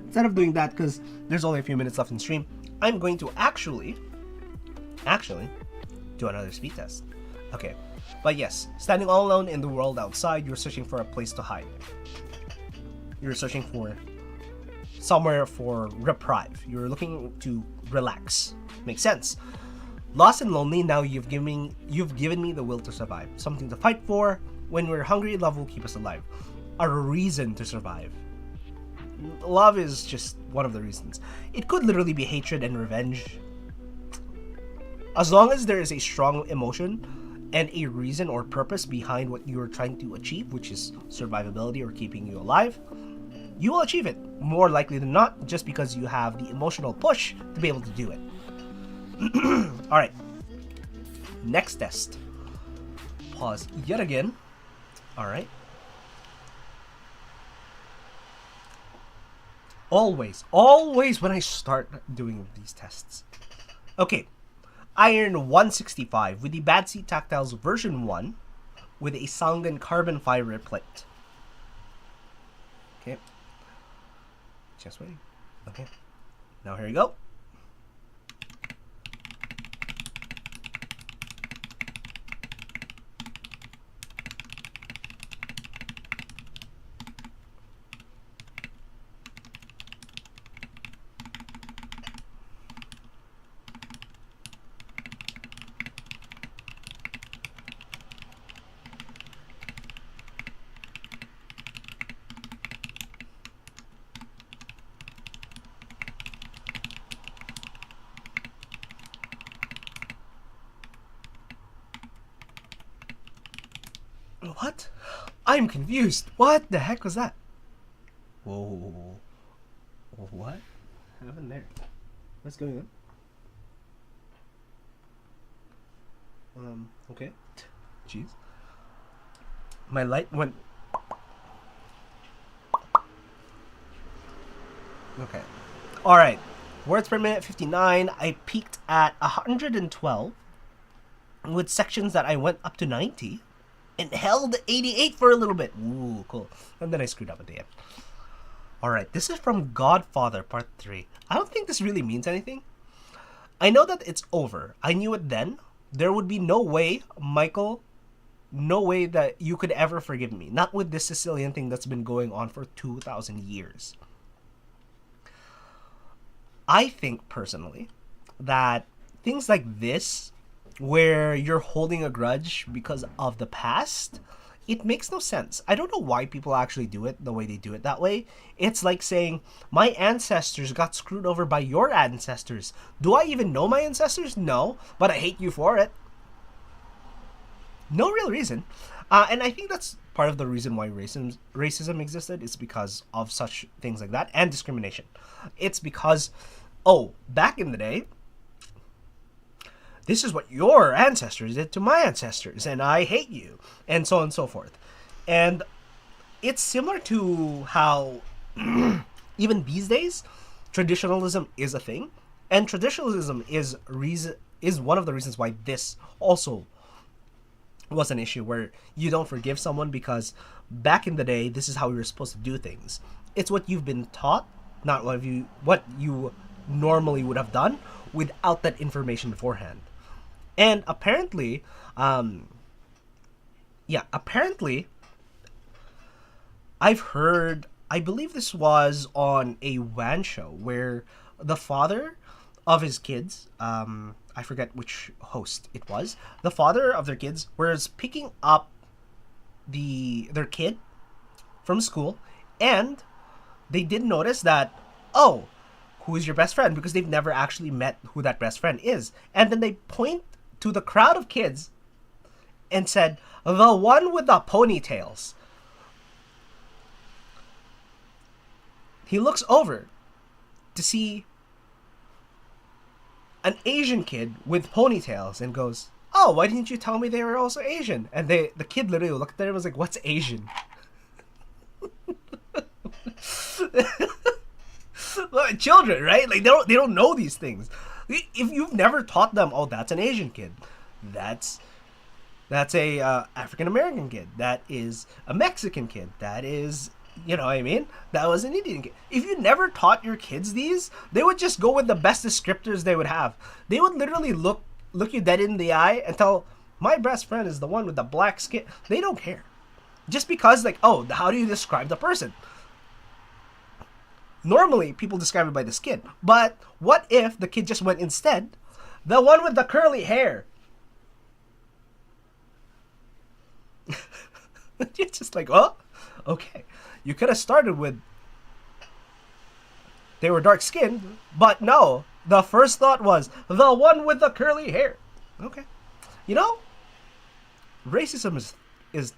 Speaker 1: instead of doing that, because there's only a few minutes left in stream, I'm going to actually do another speed test. Okay, but yes, standing all alone in the world outside, you're searching for a place to hide. You're searching for somewhere for reprieve. You're looking to relax. Makes sense. Lost and lonely, now you've given me the will to survive. Something to fight for. When we're hungry, love will keep us alive. A reason to survive. Love is just one of the reasons. It could literally be hatred and revenge. As long as there is a strong emotion and a reason or purpose behind what you're trying to achieve, which is survivability or keeping you alive, you will achieve it, more likely than not, just because you have the emotional push to be able to do it. Alright. Next test. Pause yet again. Alright. Always when I start doing these tests. Okay. Iron 165 with the Bad Seed Tactiles version 1 with a Sangan carbon fiber plate. Okay. Just waiting. Okay. Now here we go. What? I'm confused. What the heck was that? Whoa. What happened there? What's going on? Okay. Jeez. My light went... Okay. Alright, words per minute 59. I peaked at 112 with sections that I went up to 90 and held 88 for a little bit. Ooh, cool. And then I screwed up at the end. Alright, this is from Godfather Part 3. I don't think this really means anything. I know that it's over. I knew it then. There would be no way, Michael, no way that you could ever forgive me. Not with this Sicilian thing that's been going on for 2,000 years. I think, personally, that things like this, where you're holding a grudge because of the past, it makes no sense. I don't know why people actually do it the way they do it that way. It's like saying, my ancestors got screwed over by your ancestors. Do I even know my ancestors? No, but I hate you for it. No real reason. And I think that's part of the reason why racism existed. Is because of such things like that, and discrimination. It's because, oh, back in the day, this is what your ancestors did to my ancestors, and I hate you, and so on and so forth. And it's similar to how, even these days, traditionalism is a thing, and traditionalism is one of the reasons why this also was an issue, where you don't forgive someone because back in the day, this is how we were supposed to do things. It's what you've been taught, not what you normally would have done without that information beforehand. And apparently, I've heard, I believe this was on a WAN show, where the father of his kids, I forget which host it was, the father of their kids was picking up their kid from school, and they did notice that, oh, who is your best friend? Because they've never actually met who that best friend is. And then they point to the crowd of kids and said, the one with the ponytails. He looks over to see an Asian kid with ponytails and goes, oh, why didn't you tell me they were also Asian? And the kid literally looked at him and was like, what's Asian? Children, right? Like, they don't know these things. If you've never taught them, oh, that's an Asian kid, that's a African American kid, that is a Mexican kid, that is, you know what I mean, that was an Indian kid. If you never taught your kids these, they would just go with the best descriptors they would have. They would literally look you dead in the eye and tell, my best friend is the one with the black skin. They don't care. Just because, like, oh, how do you describe the person? Normally, people describe it by the skin. But what if the kid just went instead, the one with the curly hair? It's just like, oh, okay. You could have started with, they were dark skinned, but no. The first thought was, the one with the curly hair. Okay. You know, racism is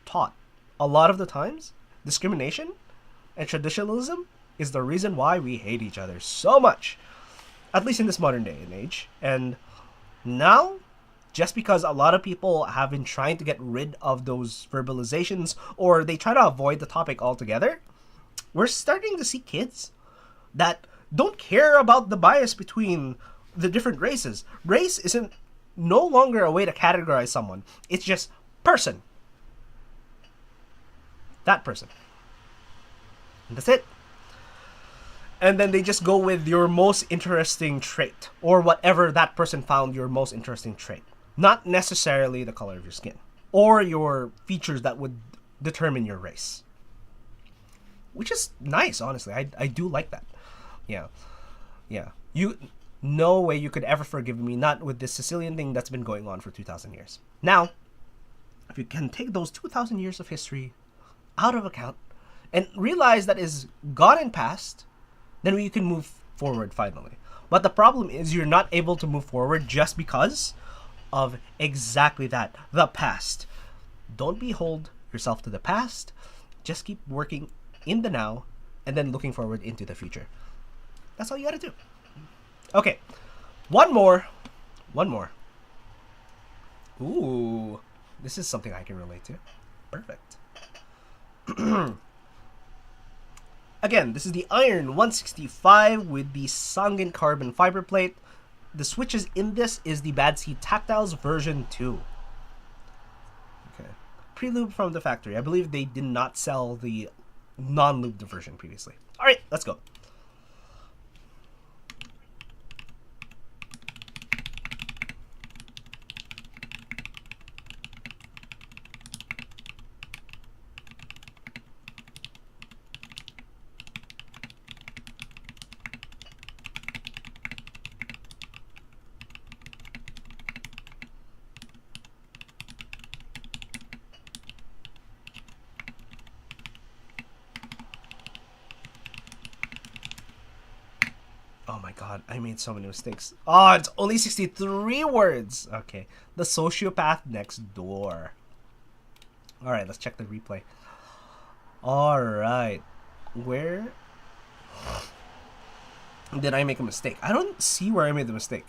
Speaker 1: taught. A lot of the times, discrimination and traditionalism is the reason why we hate each other so much. At least in this modern day and age. And now, just because a lot of people have been trying to get rid of those verbalizations, or they try to avoid the topic altogether, we're starting to see kids that don't care about the bias between the different races. Race isn't no longer a way to categorize someone. It's just person. That person. And that's it. And then they just go with your most interesting trait, or whatever that person found your most interesting trait. Not necessarily the color of your skin, or your features that would determine your race. Which is nice, honestly. I do like that. Yeah. No way you could ever forgive me, not with this Sicilian thing that's been going on for 2,000 years. Now, if you can take those 2,000 years of history out of account, and realize that is gone and past, then you can move forward finally. But the problem is you're not able to move forward just because of exactly that, the past. Don't behold yourself to the past. Just keep working in the now and then looking forward into the future. That's all you gotta do. Okay, one more. Ooh, this is something I can relate to. Perfect. Again, this is the Iron 165 with the Sangen carbon fiber plate. The switches in this is the Bad Seed Tactiles version 2. Okay. Pre-lube from the factory. I believe they did not sell the non-lubed version previously. Alright, let's go. Oh my god, I made so many mistakes. Oh, it's only 63 words. Okay, the sociopath next door. Alright, let's check the replay. Alright, where did I make a mistake? I don't see where I made the mistake.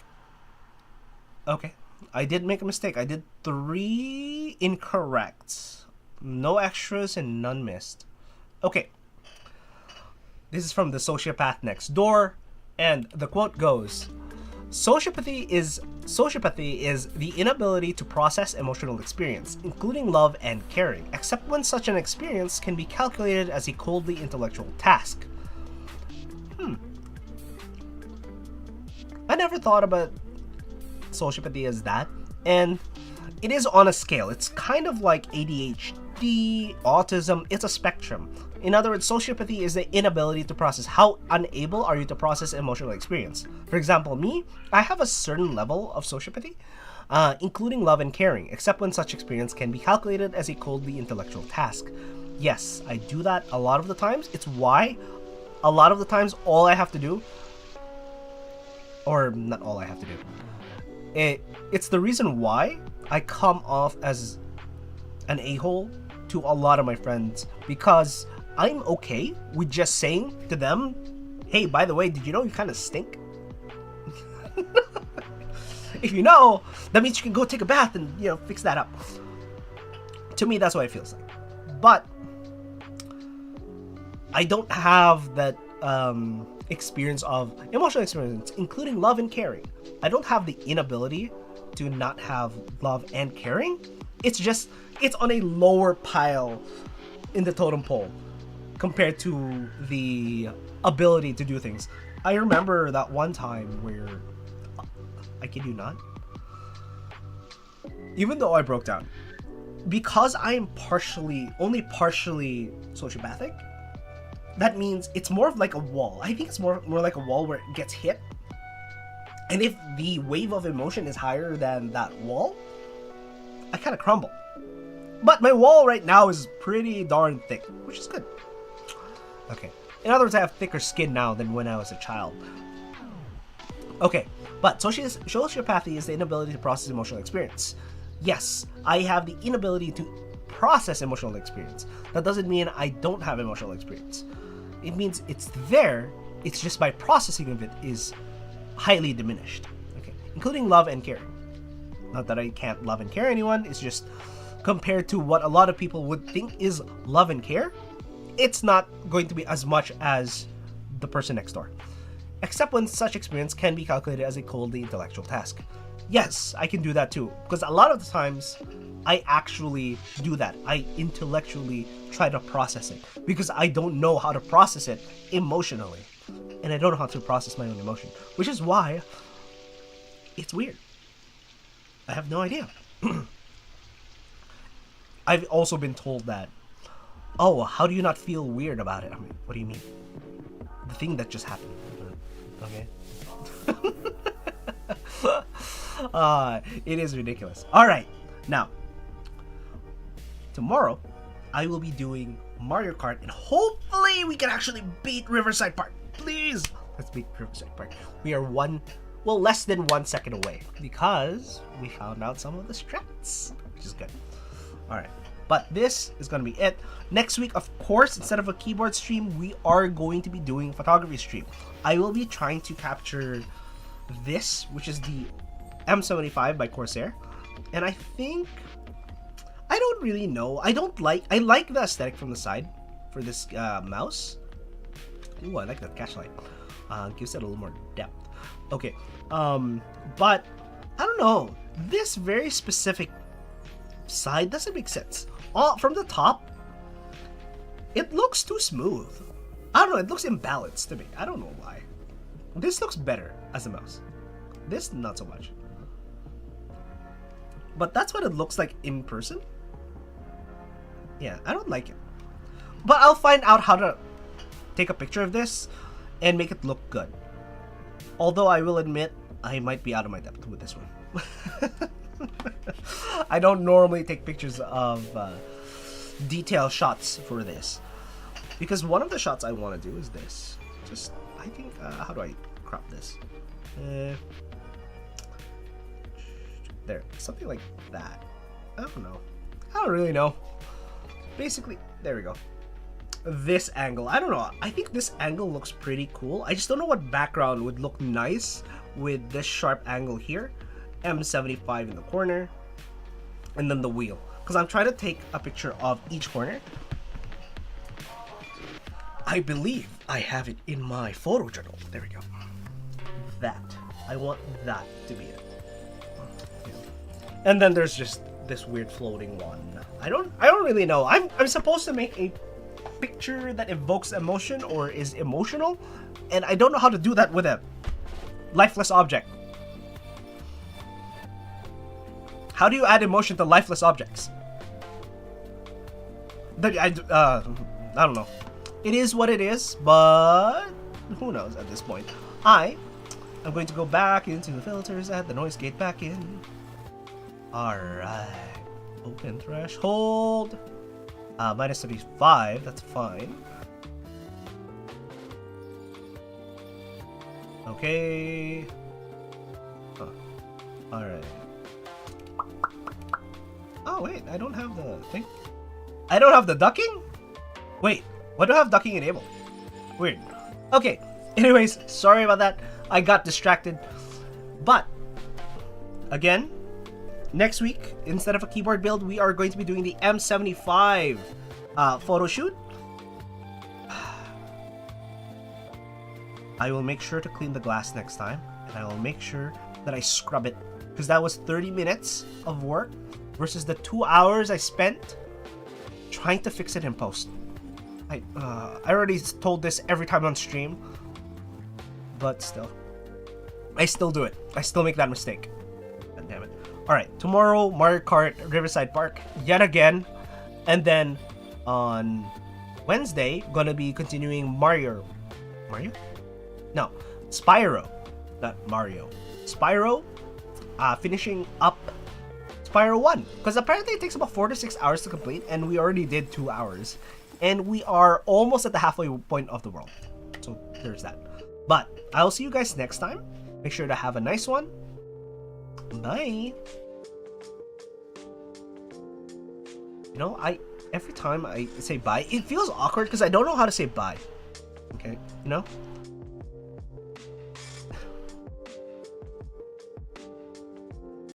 Speaker 1: Okay, I did make a mistake. I did 3 incorrect. No extras and none missed. Okay, this is from the sociopath next door. And the quote goes, sociopathy is the inability to process emotional experience, including love and caring, except when such an experience can be calculated as a coldly intellectual task. I never thought about sociopathy as that, and it is on a scale. It's kind of like ADHD, autism, it's a spectrum. In other words, sociopathy is the inability to process. How unable are you to process emotional experience? For example, me, I have a certain level of sociopathy, including love and caring, except when such experience can be calculated as a coldly intellectual task. Yes, I do that a lot of the times. It's why a lot of the times all I have to do, or not all I have to do, it's the reason why I come off as an a-hole to a lot of my friends, because I'm okay with just saying to them, hey, by the way, did you know you kind of stink? If you know, that means you can go take a bath and, you know, fix that up. To me, that's what it feels like. But I don't have that experience of emotional experience, including love and caring. I don't have the inability to not have love and caring. It's just, it's on a lower pile in the totem pole compared to the ability to do things. I remember that one time where, I kid you not, even though I broke down, because I am only partially sociopathic, that means it's more of like a wall. I think it's more like a wall where it gets hit, and if the wave of emotion is higher than that wall, I kind of crumble. But my wall right now is pretty darn thick, which is good. Okay. In other words, I have thicker skin now than when I was a child. Okay, but sociopathy is the inability to process emotional experience. Yes, I have the inability to process emotional experience. That doesn't mean I don't have emotional experience. It means it's there, it's just my processing of it is highly diminished. Okay, including love and caring. Not that I can't love and care anyone, it's just compared to what a lot of people would think is love and care, it's not going to be as much as the person next door. Except when such experience can be calculated as a coldly intellectual task. Yes, I can do that too, because a lot of the times I actually do that. I intellectually try to process it because I don't know how to process it emotionally, and I don't know how to process my own emotion, which is why it's weird. I have no idea. I've also been told that, oh, how do you not feel weird about it? I mean, what do you mean? The thing that just happened. Okay. It is ridiculous. Alright, now, tomorrow, I will be doing Mario Kart, and hopefully we can actually beat Riverside Park. Please, let's beat Riverside Park. We are less than 1 second away, because we found out some of the strats, which is good. Alright, but this is going to be it. Next week, of course, instead of a keyboard stream, we are going to be doing photography stream. I will be trying to capture this, which is the M75 by Corsair. And I think, I don't really know. I like the aesthetic from the side for this mouse. Ooh, I like that catchlight. Gives it a little more depth. Okay, but I don't know. This very specific side doesn't make sense. From the top, it looks too smooth. I don't know, it looks imbalanced to me. I don't know why. This looks better as a mouse. This, not so much. But that's what it looks like in person. Yeah, I don't like it. But I'll find out how to take a picture of this and make it look good. Although I will admit, I might be out of my depth with this one. I don't normally take pictures of detail shots for this. Because one of the shots I want to do is this. Just, I think, how do I crop this? There, something like that. I don't know. I don't really know. Basically, there we go. This angle, I don't know. I think this angle looks pretty cool. I just don't know what background would look nice with this sharp angle here. M75 in the corner. And then the wheel. Because I'm trying to take a picture of each corner. I believe I have it in my photo journal. There we go. That. I want that to be it. And then there's just this weird floating one. I don't really know. I'm supposed to make a picture that evokes emotion or is emotional, and I don't know how to do that with a lifeless object. How do you add emotion to lifeless objects? I don't know. It is what it is, but who knows at this point. I'm going to go back into the filters, add the noise gate back in. Alright. Open threshold. Minus 35, that's fine. Okay. Alright. Oh wait, I don't have the thing. I don't have the ducking? Wait, why do I have ducking enabled? Weird. Okay, anyways, sorry about that. I got distracted. But, again, next week, instead of a keyboard build, we are going to be doing the M75 photo shoot. I will make sure to clean the glass next time, and I will make sure that I scrub it, because that was 30 minutes of work versus the 2 hours I spent trying to fix it in post. I already told this every time on stream, but still, I still do it. I still make that mistake. God damn it. Alright, tomorrow, Mario Kart Riverside Park, yet again. And then, on Wednesday, gonna be continuing Mario? No, Spyro. Not Mario. Spyro, finishing up Spyro 1. Because apparently it takes about 4 to 6 hours to complete, and we already did 2 hours. And we are almost at the halfway point of the world. So, there's that. But, I'll see you guys next time. Make sure to have a nice one. Bye. You know, every time I say bye, it feels awkward because I don't know how to say bye. Okay, you know?